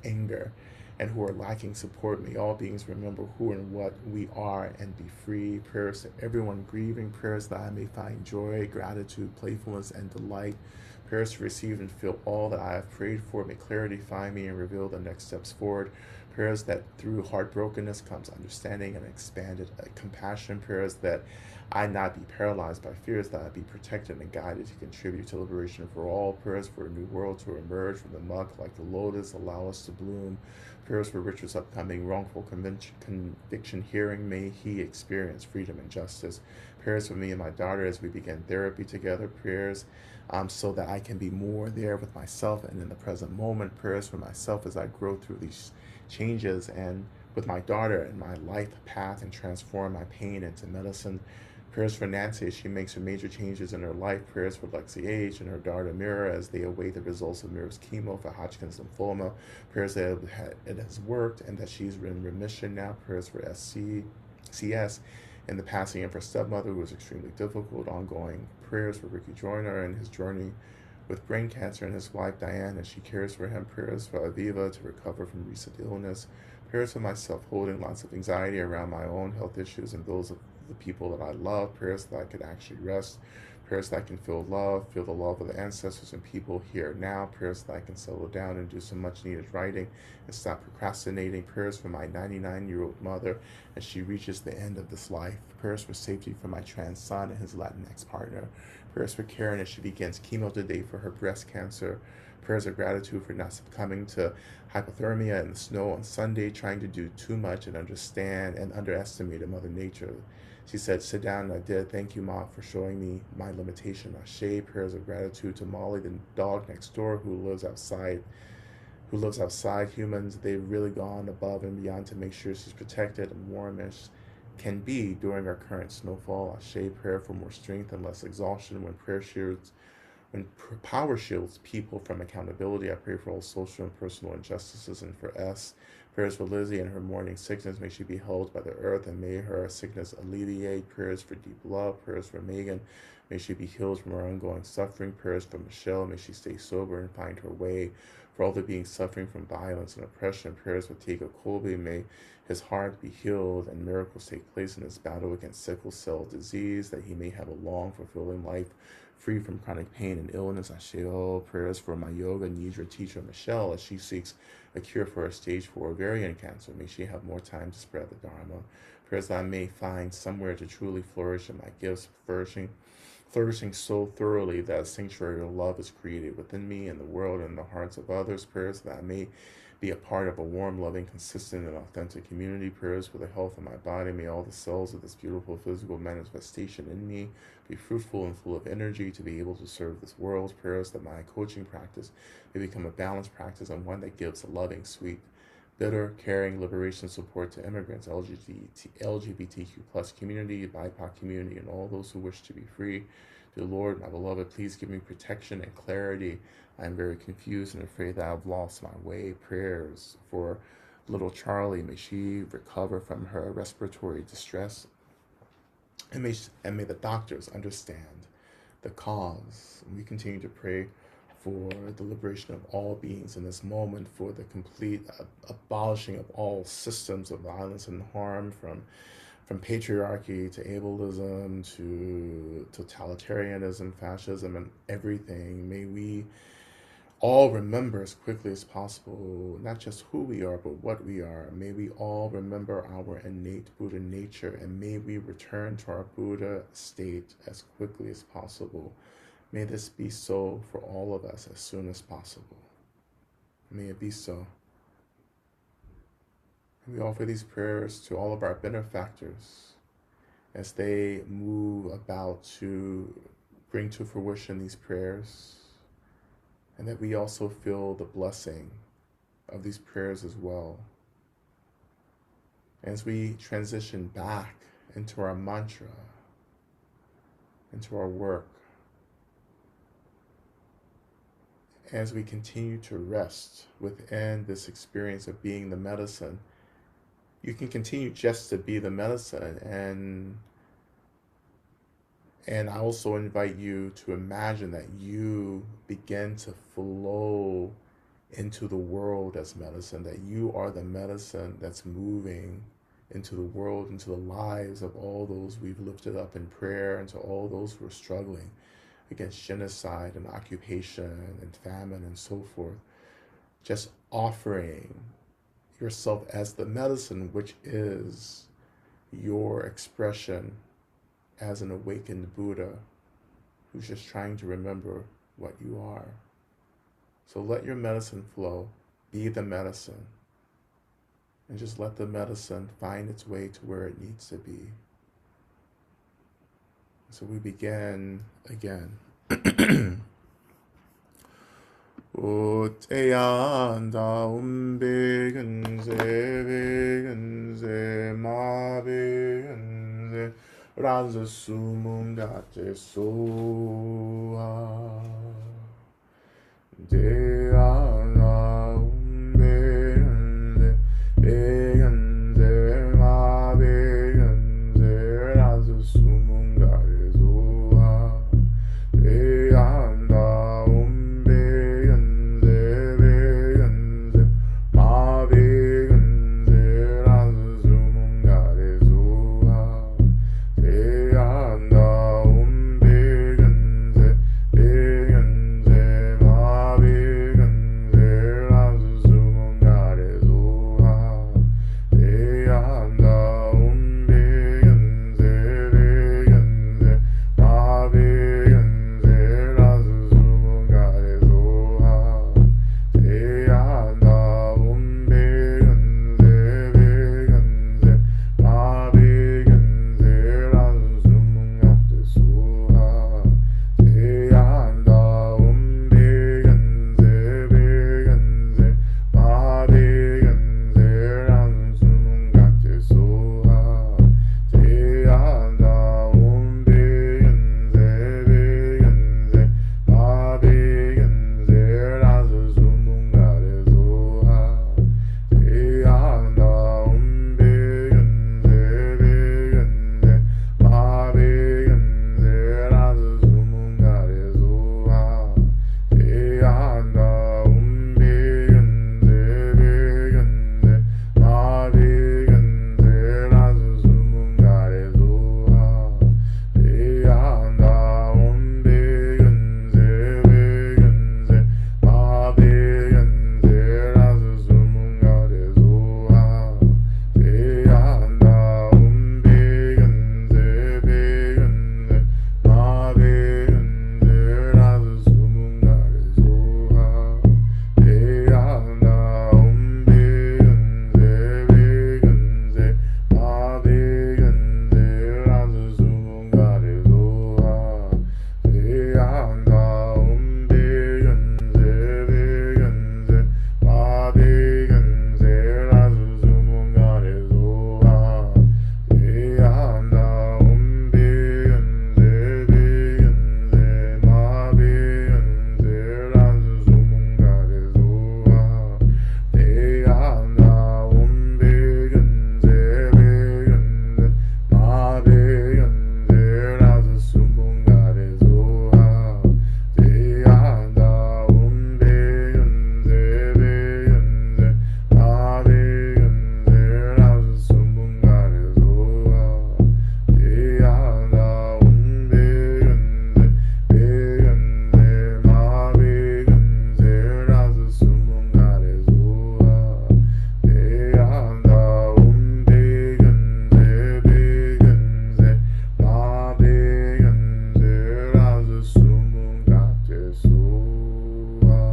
[SPEAKER 1] anger, and who are lacking support. May all beings remember who and what we are and be free. Prayers to everyone grieving. Prayers that I may find joy, gratitude, playfulness, and delight. Prayers to receive and feel all that I have prayed for. May clarity find me and reveal the next steps forward. Prayers that through heartbrokenness comes understanding and expanded compassion. Prayers that I not be paralyzed by fears, that I be protected and guided to contribute to liberation for all. Prayers for a new world to emerge from the muck like the lotus, allow us to bloom. Prayers for Richard's upcoming wrongful conviction hearing. May he experience freedom and justice. Prayers for me and my daughter as we begin therapy together. Prayers so that I can be more there with myself and in the present moment. Prayers for myself as I grow through these changes, and with my daughter and my life path, and transform my pain into medicine. Prayers for Nancy as she makes her major changes in her life. Prayers for Lexi H and her daughter Mira as they await the results of Mira's chemo for Hodgkin's lymphoma. Prayers that it has worked and that she's in remission now. Prayers for CS and the passing of her stepmother, who was extremely difficult. Ongoing prayers for Ricky Joyner and his journey with brain cancer and his wife Diane as she cares for him. Prayers for Aviva to recover from recent illness. Prayers for myself, holding lots of anxiety around my own health issues and those of the people that I love. Prayers that I could actually rest. Prayers that I can feel the love of the ancestors and people here now. Prayers that I can settle down and do some much needed writing and stop procrastinating. Prayers for my 99-year-old mother as she reaches the end of this life. Prayers for safety for my trans son and his Latinx partner. Prayers for Karen as she begins chemo today for her breast cancer. Prayers of gratitude for not succumbing to hypothermia in the snow on Sunday, trying to do too much and understand and underestimate Mother Nature. She said, sit down, and I did. Thank you, Ma, for showing me my limitation. Ashe. Prayers of gratitude to Molly, the dog next door who lives outside. Humans, they've really gone above and beyond to make sure she's protected and warm as can be during our current snowfall. Ashe. Prayer for more strength and less exhaustion when power shields people from accountability. I pray for all social and personal injustices and for S. Prayers for Lizzie and her morning sickness. May she be held by the earth and may her sickness alleviate. Prayers for deep love. Prayers for Megan. May she be healed from her ongoing suffering. Prayers for Michelle. May she stay sober and find her way. For all the beings suffering from violence and oppression. Prayers for Tiga Colby. May his heart be healed and miracles take place in his battle against sickle cell disease, that he may have a long, fulfilling life free from chronic pain and illness. Asheo. Prayers for my yoga nidra teacher Michelle as she seeks a cure for her stage 4 ovarian cancer. May she have more time to spread the Dharma. Prayers that I may find somewhere to truly flourish in my gifts, flourishing so thoroughly that a sanctuary of love is created within me and the world and the hearts of others. Prayers that I may be a part of a warm, loving, consistent, and authentic community. Prayers for the health of my body. May all the cells of this beautiful physical manifestation in me be fruitful and full of energy to be able to serve this world. Prayers that my coaching practice may become a balanced practice and one that gives a loving, sweet, bitter, caring, liberation support to immigrants, LGBTQ plus community, BIPOC community, and all those who wish to be free. Dear Lord, my beloved, please give me protection and clarity. I am very confused and afraid that I've lost my way. Prayers for little Charlie. May she recover from her respiratory distress. And may the doctors understand the cause. And we continue to pray for the liberation of all beings in this moment, for the complete abolishing of all systems of violence and harm, from patriarchy to ableism to totalitarianism, fascism, and everything. May we all remember as quickly as possible, not just who we are, but what we are. May we all remember our innate Buddha nature, and may we return to our Buddha state as quickly as possible. May this be so for all of us as soon as possible. May it be so. We offer these prayers to all of our benefactors as they move about to bring to fruition these prayers, and that we also feel the blessing of these prayers as well. As we transition back into our mantra, into our work, as we continue to rest within this experience of being the medicine, you can continue just to be the medicine, and I also invite you to imagine that you begin to flow into the world as medicine, that you are the medicine that's moving into the world, into the lives of all those we've lifted up in prayer, and to all those who are struggling against genocide and occupation and famine and so forth. Just offering yourself as the medicine, which is your expression as an awakened Buddha who's just trying to remember what you are. So let your medicine flow, be the medicine, and just let the medicine find its way to where it needs to be. So we begin again. Uteyanda umbegenze begenze ma begenze Raza sumungate soa. De ana umbeyanze, beyanze, ma beyanze, raza sumungate soa. De ana umbeyanze, beyanze, ma beyanze, raza sumungate soa. De ana umbeyanze, beyanze, ma beyanze, raza sumungate soa. De ana umbeyanze, beyanze, ma beyanze, raza sumungate soa. De ana umbeyanze, beyanze, ma beyanze, raza sumungate soa. De ana umbeyanze, beyanze, ma beyanze, raza sumungate soa. De ana umbeyanze, beyanze, ma beyanze, raza sumungate soa. De ana umbeyanze, beyanze, ma beyanze, raza sumungate soa. De ana umbeyanze, beyanze, ma beyanze, raza sumungate soa. De ana umbeyanze, beyanze, ma beyanze, raza sumungate soa. De ana umbeyanze, beyanze, ma beyanze, raza sumungate soa. De ana umbeyanze, beyanze, ma beyanze, raza sumungate soa. De ana umbeyanze, beyanze, ma beyanze, raza sumungate soa. De ana umbeyanze, beyanze, ma beyanze, raza sumungate soa. De ana umbeyanze, beyanze, ma beyanze, raza sumungate soa. De ana umbeyanze, beyanze, ma beyanze, raza sumungate soa. De ana umbeyanze, beyanze, ma beyanze, raza sumungate soa. De ana umbeyanze, beyanze, ma beyanze, raza sumungate soa.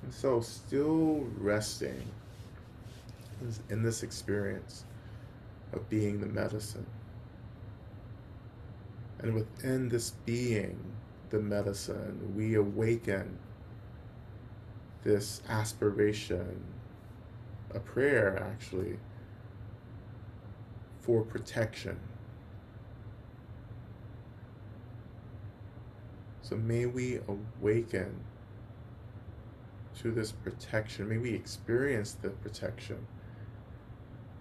[SPEAKER 1] And so, still resting in this experience of being the medicine. And within this being the medicine, we awaken this aspiration, a prayer actually, for protection. So may we awaken to this protection. May we experience the protection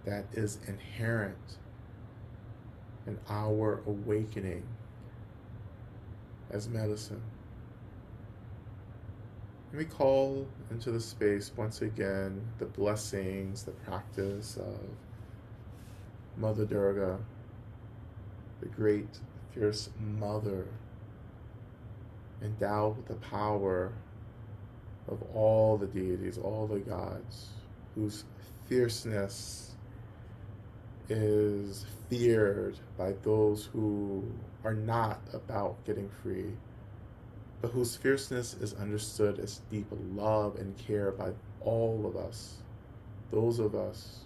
[SPEAKER 1] that is inherent in our awakening as medicine. And we call into the space once again the blessings, the practice of Mother Durga, the great fierce mother, endowed with the power of all the deities, all the gods, whose fierceness is feared by those who are not about getting free, but whose fierceness is understood as deep love and care by all of us, those of us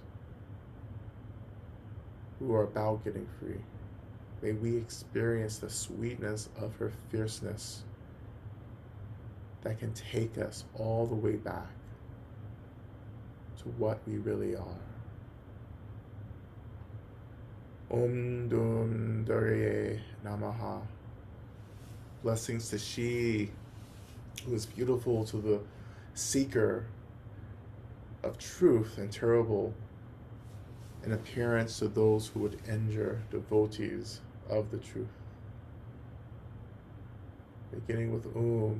[SPEAKER 1] who are about getting free. May we experience the sweetness of her fierceness that can take us all the way back to what we really are. Om Dum Durye Namaha. Blessings to she who is beautiful, to the seeker of truth, and terrible in appearance to those who would injure devotees of the truth. Beginning with Om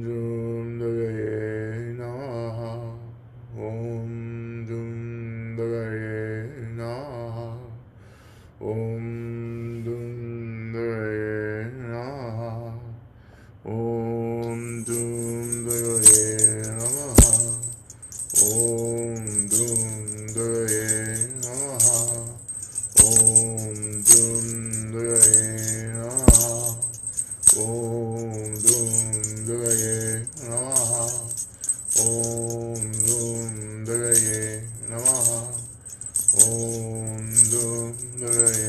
[SPEAKER 1] Dum Dagaye Namaha. Om Dum Dagaye Namaha. Om Dum Dagaye Namaha. Om Dum Dagaye Namaha. Om Dum Dagaye Namaha. Om Dum Dagaye Namaha. Om Dum Dagaye Namaha. Om Dum Dagaye Namaha. Om Dum Dagaye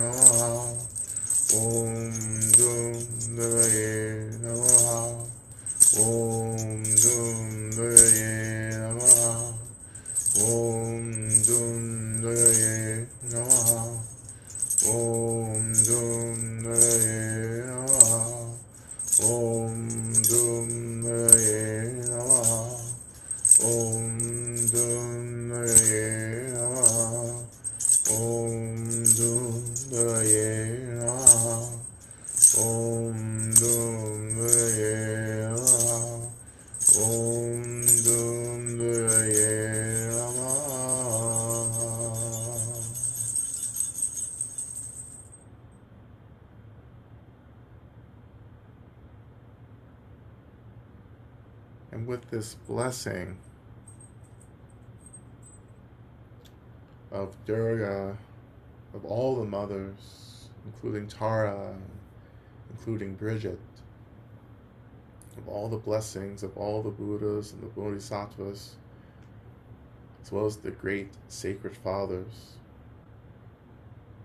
[SPEAKER 1] Namaha. Om Dum Dagaye Namaha. Om Dum Dagaye Namaha. Om Dum Dagaye Namaha. Om Dum Dagaye Namaha. Om Dum Dagaye Namaha. Om Dum Dagaye Namaha. Om Dum Dagaye Namaha. Om Dum Dagaye Namaha. Om Dum Dagaye Namaha. And with this blessing of Durga, of all the mothers, including Tara, including Bridget, of all the blessings of all the Buddhas and the Bodhisattvas, as well as the great sacred fathers,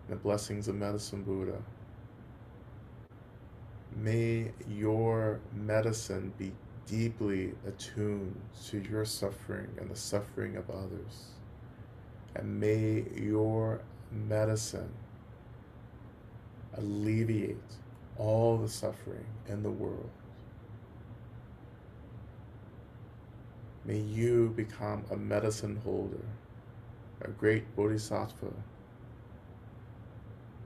[SPEAKER 1] and the blessings of Medicine Buddha, may your medicine be deeply attuned to your suffering and the suffering of others. And may your medicine alleviate all the suffering in the world. May you become a medicine holder, a great bodhisattva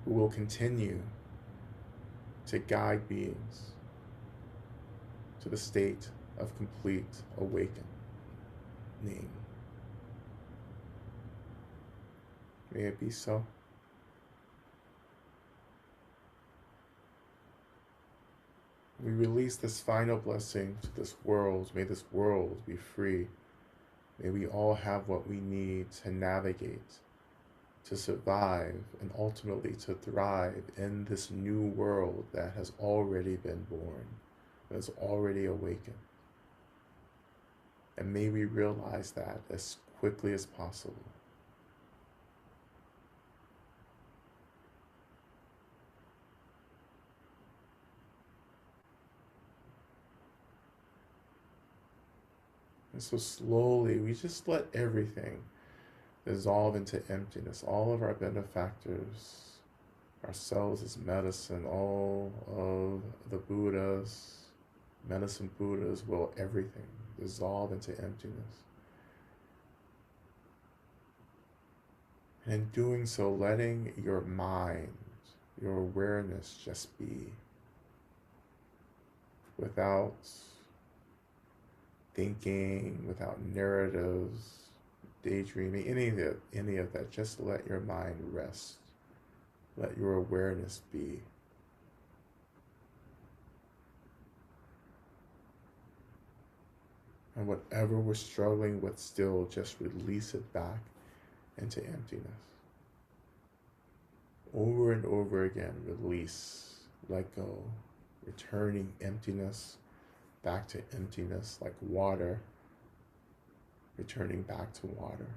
[SPEAKER 1] who will continue to guide beings to the state of complete awakening. May it be so. We release this final blessing to this world. May this world be free. May we all have what we need to navigate, to survive, and ultimately to thrive in this new world that has already been born, that has already awakened. And may we realize that as quickly as possible. And so slowly, we just let everything dissolve into emptiness. All of our benefactors, ourselves as medicine, all of the Buddhas, medicine Buddhas, will everything dissolve into emptiness. And in doing so, letting your mind, your awareness just be, without thinking, without narratives, daydreaming, any of that. Just let your mind rest. Let your awareness be. And whatever we're struggling with still, just release it back into emptiness. Over and over again, release, let go, returning emptiness back to emptiness like water returning back to water.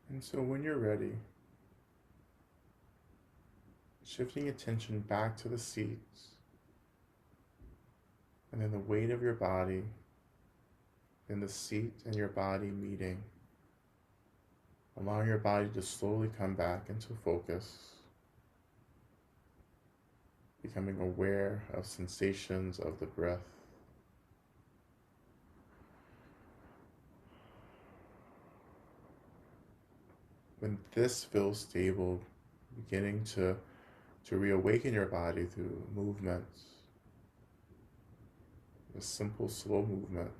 [SPEAKER 1] And so when you're ready, shifting attention back to the seat and then the weight of your body, then the seat and your body meeting, allowing your body to slowly come back into focus, becoming aware of sensations of the breath. When this feels stable, beginning to reawaken your body through movements, a simple, slow movement.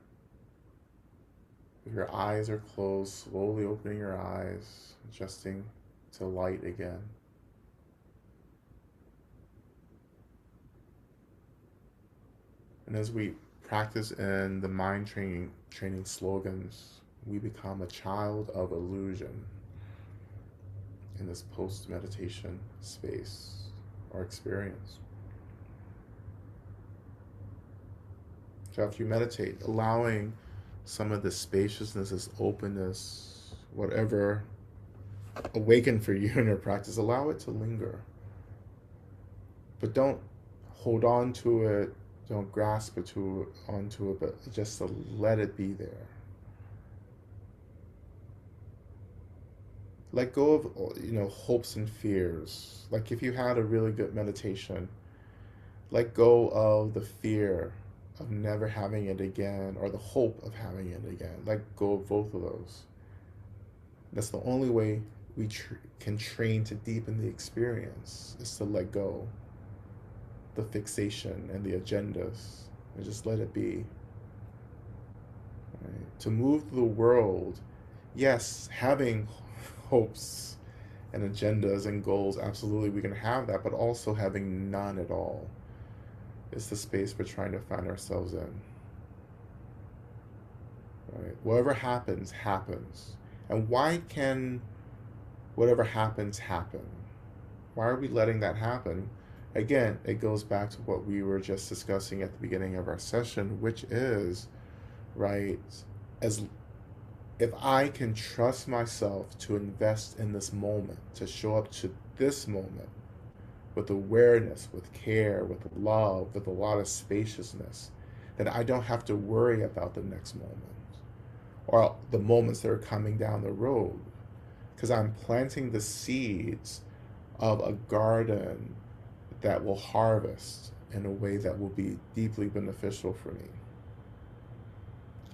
[SPEAKER 1] If your eyes are closed, slowly opening your eyes, adjusting to light again. And as we practice in the mind training slogans, we become a child of illusion in this post-meditation space or experience. So after you meditate, allowing some of this spaciousness, this openness, whatever awakened for you in your practice, allow it to linger. But don't hold on to it, don't grasp onto it, but just to let it be there. Let go of hopes and fears. Like if you had a really good meditation, let go of the fear of never having it again or the hope of having it again. Let go of both of those. That's the only way we can train to deepen the experience, is to let go the fixation and the agendas and just let it be. Right? To move through the world, yes, having hopes and agendas and goals, absolutely we can have that, but also having none at all is the space we're trying to find ourselves in. Right? Whatever happens, happens. And why can whatever happens, happen. Why are we letting that happen? Again, it goes back to what we were just discussing at the beginning of our session, which is, right, as if I can trust myself to invest in this moment, to show up to this moment with awareness, with care, with love, with a lot of spaciousness, then I don't have to worry about the next moment or the moments that are coming down the road, because I'm planting the seeds of a garden that will harvest in a way that will be deeply beneficial for me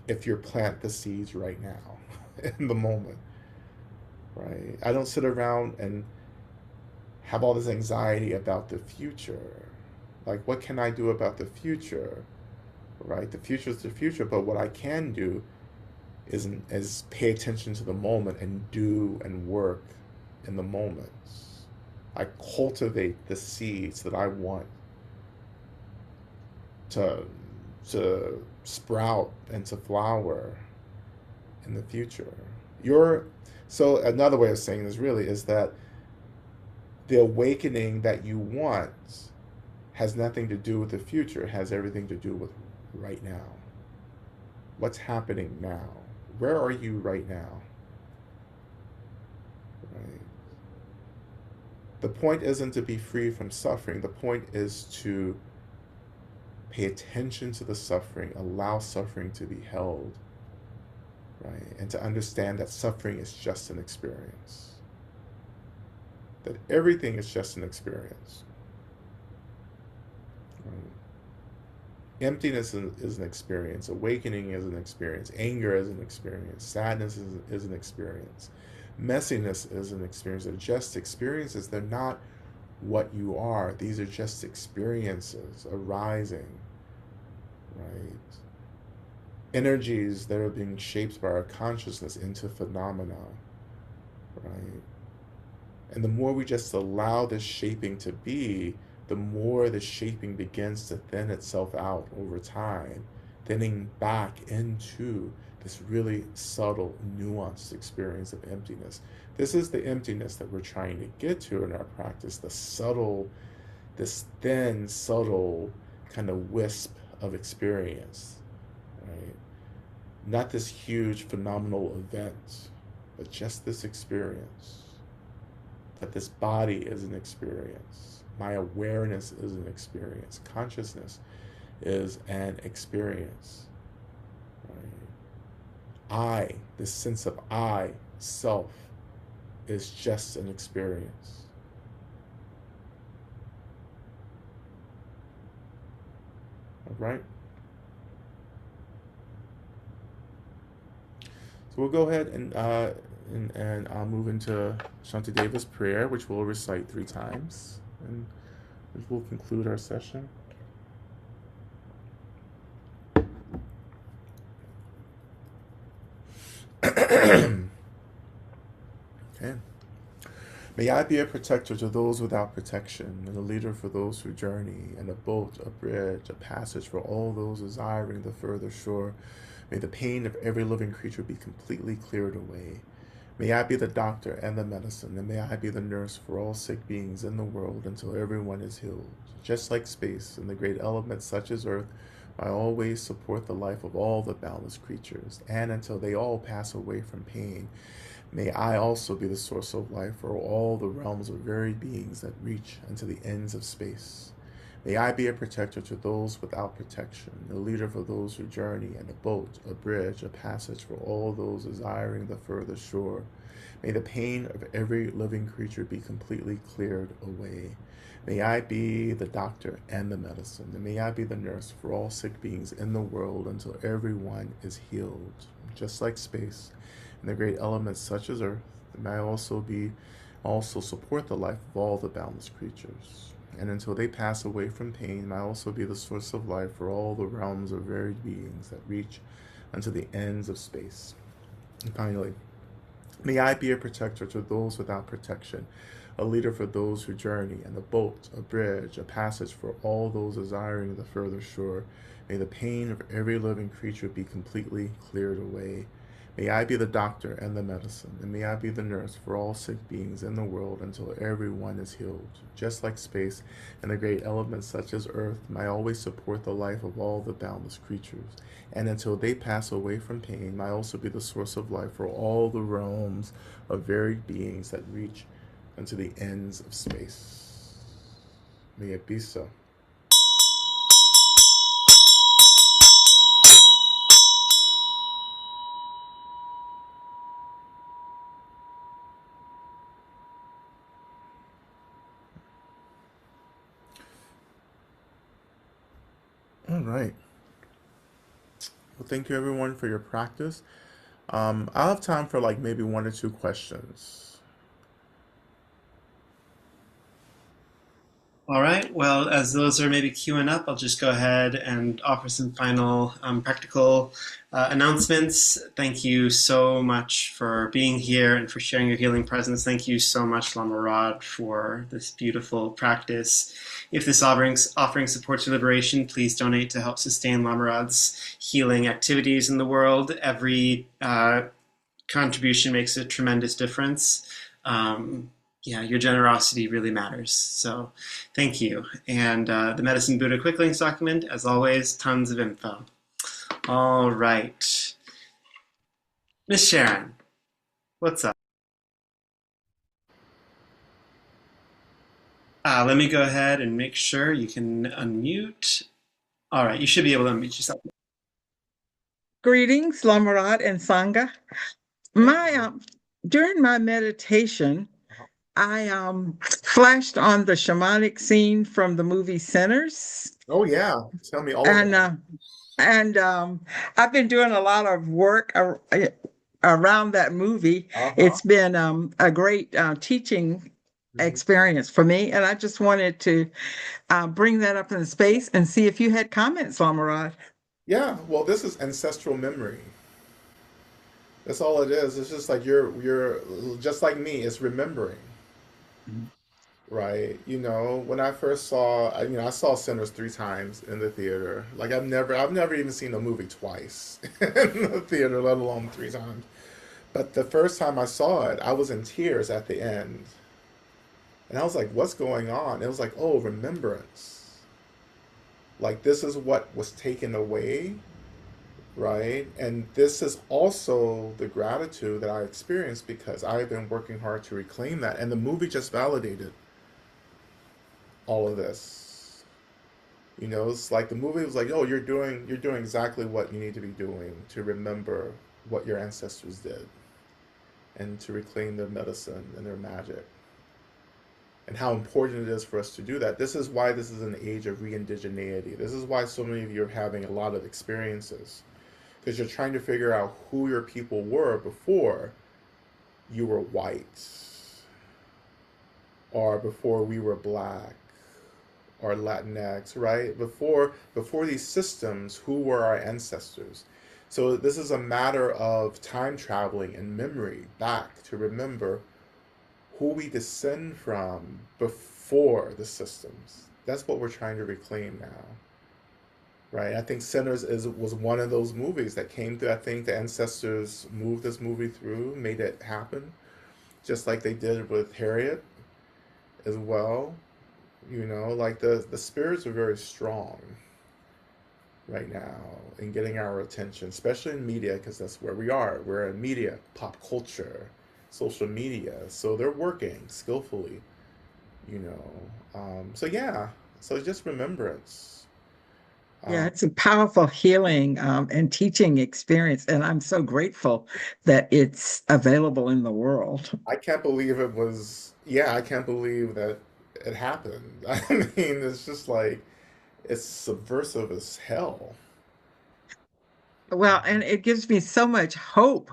[SPEAKER 1] if you plant the seeds right now in the moment, right? I don't sit around and have all this anxiety about the future. Like, what can I do about the future, right? The future is the future, but what I can do is pay attention to the moment and do and work in the moments. I cultivate the seeds that I want to to sprout and to flower in the future. Your So another way of saying this really is that the awakening that you want has nothing to do with the future. It has everything to do with right now. What's happening now? Where are you right now? Right? The point isn't to be free from suffering. The point is to pay attention to the suffering, allow suffering to be held, right? And to understand that suffering is just an experience. That everything is just an experience. Right? Emptiness is an experience. Awakening is an experience. Anger is an experience. Sadness is an experience. Messiness is an experience. They're just experiences. They're not what you are. These are just experiences arising, right? Energies that are being shaped by our consciousness into phenomena, right? And the more we just allow this shaping to be, the more the shaping begins to thin itself out over time, thinning back into this really subtle, nuanced experience of emptiness. This is the emptiness that we're trying to get to in our practice, the subtle, this thin, subtle kind of wisp of experience, right? Not this huge, phenomenal event, but just this experience. That this body is an experience. My awareness is an experience. Consciousness is an experience. Right? This sense of I, self, is just an experience. All right? So we'll go ahead and I'll move into Shantideva's prayer, which we'll recite 3 times, and we'll conclude our session. Okay. May I be a protector to those without protection, and a leader for those who journey, and a boat, a bridge, a passage for all those desiring the further shore. May the pain of every living creature be completely cleared away. May I be the doctor and the medicine, and may I be the nurse for all sick beings in the world until everyone is healed. Just like space and the great elements such as earth, I always support the life of all the boundless creatures, and until they all pass away from pain, may I also be the source of life for all the realms of varied beings that reach unto the ends of space. May I be a protector to those without protection, a leader for those who journey, and a boat, a bridge, a passage for all those desiring the further shore. May the pain of every living creature be completely cleared away. May I be the doctor and the medicine, and may I be the nurse for all sick beings in the world until everyone is healed. Just like space and the great elements such as earth, may I also support the life of all the boundless creatures. And until they pass away from pain, may I also be the source of life for all the realms of varied beings that reach unto the ends of space. And finally, may I be a protector to those without protection, a leader for those who journey, and a boat, a bridge, a passage for all those desiring the further shore. May the pain of every living creature be completely cleared away. May I be the doctor and the medicine, and may I be the nurse for all sick beings in the world until everyone is healed. Just like space and the great elements such as earth may always support the life of all the boundless creatures, and until they pass away from pain, may also be the source of life for all the realms of varied beings that reach unto the ends of space. May it be so. All right. Well, thank you everyone for your practice. I'll have time for like maybe one or two questions.
[SPEAKER 2] All right. Well, as those are maybe queuing up, I'll just go ahead and offer some final practical announcements. Thank you so much for being here and for sharing your healing presence. Thank you so much, Lama Rod, for this beautiful practice. If this offering supports your liberation, please donate to help sustain Lama Rod's healing activities in the world. Every contribution makes a tremendous difference. Yeah, your generosity really matters. So thank you. And the Medicine Buddha Quick Links document, as always, tons of info. All right. Miss Sharon, what's up? Let me go ahead and make sure you can unmute. All right, you should be able to unmute yourself.
[SPEAKER 3] Greetings, Lama Rod and Sangha. My during my meditation, I flashed on the shamanic scene from the movie Sinners,
[SPEAKER 1] Oh yeah, tell me all
[SPEAKER 3] and
[SPEAKER 1] about
[SPEAKER 3] uh, and I've been doing a lot of work around that movie.
[SPEAKER 1] it. Uh-huh.
[SPEAKER 3] It's been a great teaching
[SPEAKER 1] Mhm.
[SPEAKER 3] experience for me, and I just wanted to bring that up in space and see if you had comments, Lama Rod.
[SPEAKER 1] Yeah, well, this is ancestral memory. That's all it is. It's just like you're just like me. It's remembering, right? You know, when I first saw, I saw Sinners three times in the theater. Like I've never even seen a movie twice in the theater, let alone three times. But the first time I saw it, I was in tears at the end, and I was like, "What's going on?" It was like, "Oh, remembrance." Like this is what was taken away, right? And this is also the gratitude that I experienced because I've been working hard to reclaim that. And the movie just validated all of this. You know, it's like the movie was like, oh, you're doing exactly what you need to be doing to remember what your ancestors did and to reclaim their medicine and their magic and how important it is for us to do that. This is why this is an age of re-indigeneity. This is why so many of you are having a lot of experiences because you're trying to figure out who your people were before you were white or before we were black or Latinx, right? Before these systems, who were our ancestors? So this is a matter of time traveling and memory back to remember who we descend from before the systems. That's what we're trying to reclaim now, right? I think Sinners was one of those movies that came through. I think the ancestors moved this movie through, made it happen, just like they did with Harriet as well. You know, like the spirits are very strong right now in getting our attention, especially in media, because that's where we are. We're in media, pop culture, social media. So they're working skillfully, you know. So yeah, so just remembrance.
[SPEAKER 3] Yeah,
[SPEAKER 1] Um,
[SPEAKER 3] it's a powerful healing and teaching experience, and I'm so grateful that it's available in the world.
[SPEAKER 1] I can't believe it was, yeah, I can't believe that it happened. I mean, it's just like, it's subversive as hell.
[SPEAKER 3] Well, and it gives me so much hope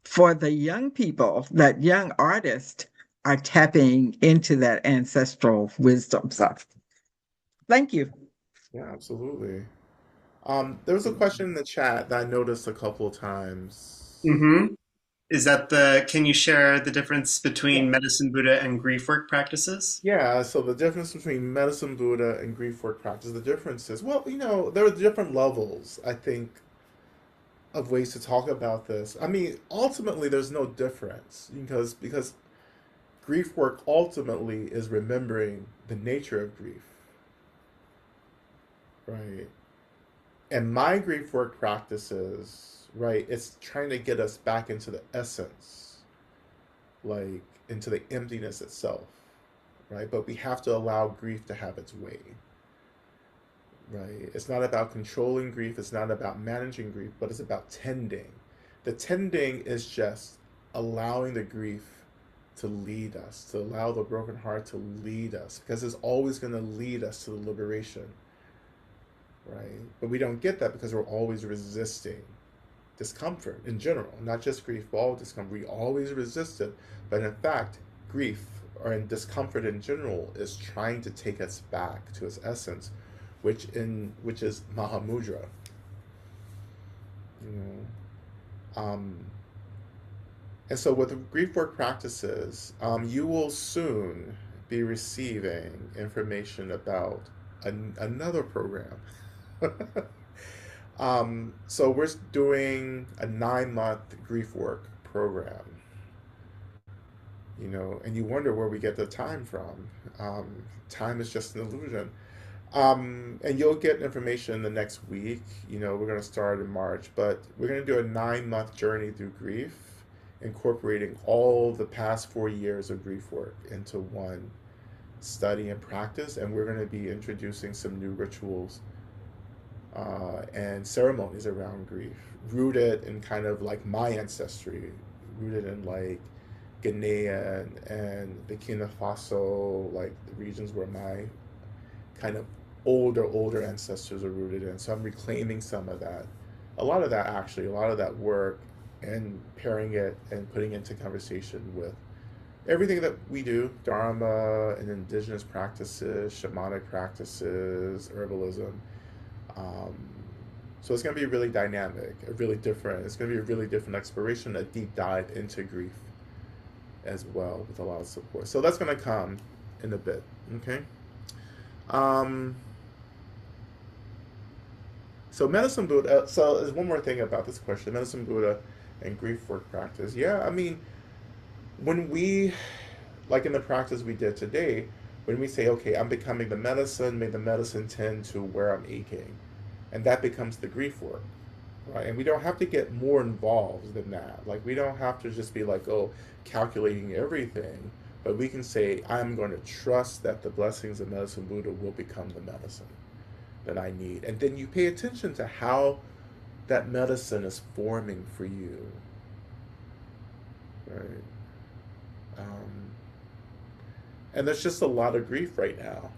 [SPEAKER 3] for the young people, that young artists are tapping into that ancestral wisdom. So thank you.
[SPEAKER 1] Yeah, absolutely. There was a question in the chat that I noticed a couple of times.
[SPEAKER 2] Mm-hmm. Is that can you share the difference
[SPEAKER 1] Yeah.
[SPEAKER 2] between Medicine Buddha and grief work practices?
[SPEAKER 1] Yeah, so the difference between medicine Buddha and grief work practice, the difference is, well, there are different levels, I think, of ways to talk about this. I mean, ultimately, there's no difference because grief work ultimately is remembering the nature of grief, right? And my grief work practices, right, it's trying to get us back into the essence, like into the emptiness itself, right? But we have to allow grief to have its way, right? It's not about controlling grief, it's not about managing grief, but it's about tending. The tending is just allowing the grief to lead us, to allow the broken heart to lead us, because it's always going to lead us to the liberation, right? But we don't get that because we're always resisting discomfort in general, not just grief, but all discomfort. We always resist it. But in fact, grief or in discomfort in general is trying to take us back to its essence, which is Mahamudra. You know, and so with grief work practices, you will soon be receiving information about another program. So we're doing a 9 month grief work program, and you wonder where we get the time from. Time is just an illusion. And you'll get information the next week. We're going to start in March, but we're going to do a 9 month journey through grief, incorporating all the past 4 years of grief work into one study and practice. And we're going to be introducing some new rituals and ceremonies around grief, rooted in kind of like my ancestry, rooted in like Ghanaian and Burkina Faso, like the regions where my kind of older ancestors are rooted in. So I'm reclaiming some of that, a lot of that actually, a lot of that work, and pairing it and putting it into conversation with everything that we do, Dharma and indigenous practices, shamanic practices, herbalism. Um, so it's going to be really dynamic, really different. It's going to be a really different exploration, a deep dive into grief as well with a lot of support. So that's going to come in a bit, okay? Um, so medicine Buddha, so there's one more thing about this question, medicine Buddha and grief work practice. Yeah, I mean, when we, like in the practice we did today, when we say, okay, I'm becoming the medicine, may the medicine tend to where I'm aching. And that becomes the grief work, right? And we don't have to get more involved than that. Like, we don't have to just be like, oh, calculating everything. But we can say, I'm going to trust that the blessings of medicine Buddha will become the medicine that I need. And then you pay attention to how that medicine is forming for you, right? Um, and there's just a lot of grief right now.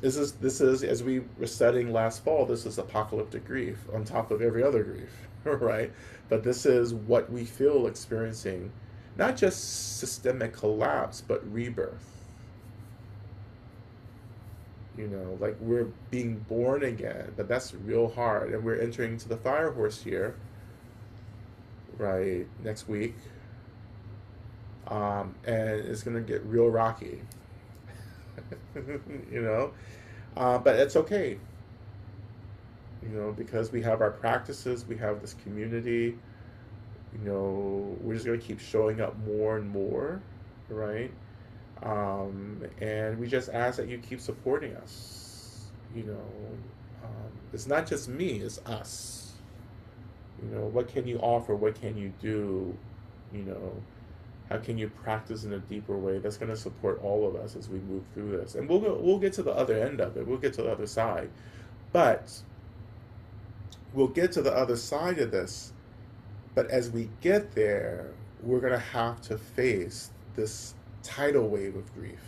[SPEAKER 1] This is as we were studying last fall. This is apocalyptic grief on top of every other grief, right? But this is what we feel experiencing, not just systemic collapse, but rebirth. Like we're being born again, but that's real hard, and we're entering into the fire horse year, right? Next week, and it's gonna get real rocky, you know. But it's okay, because we have our practices, we have this community. We're just gonna keep showing up more and more, right? And we just ask that you keep supporting us. It's not just me; it's us. What can you offer? What can you do? You know, how can you practice in a deeper way that's going to support all of us as we move through this? And we'll get to the other end of it. We'll get to the other side, but we'll get to the other side of this. But as we get there, we're going to have to face this tidal wave of grief.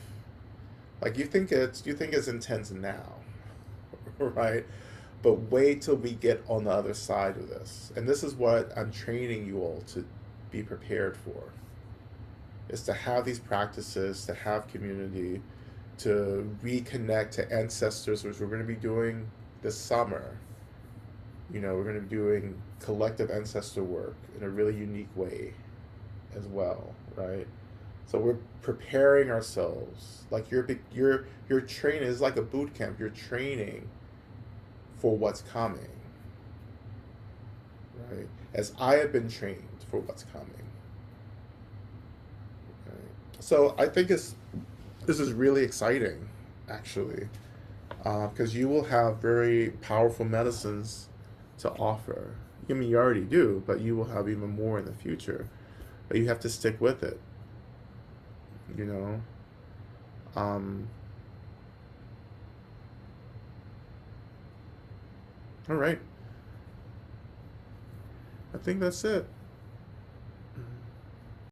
[SPEAKER 1] Like you think it's intense now, right? But wait till we get on the other side of this. And this is what I'm training you all to be prepared for. Is to have these practices, to have community, to reconnect to ancestors, which we're going to be doing this summer. We're going to be doing collective ancestor work in a really unique way as well, right? So we're preparing ourselves. Like your training is like a boot camp. You're training for what's coming, right? As I have been trained for what's coming. Right? So I think this is really exciting, actually, because you will have very powerful medicines to offer. I mean, you already do, but you will have even more in the future. But you have to stick with it, you know. Um, all right, I think that's it.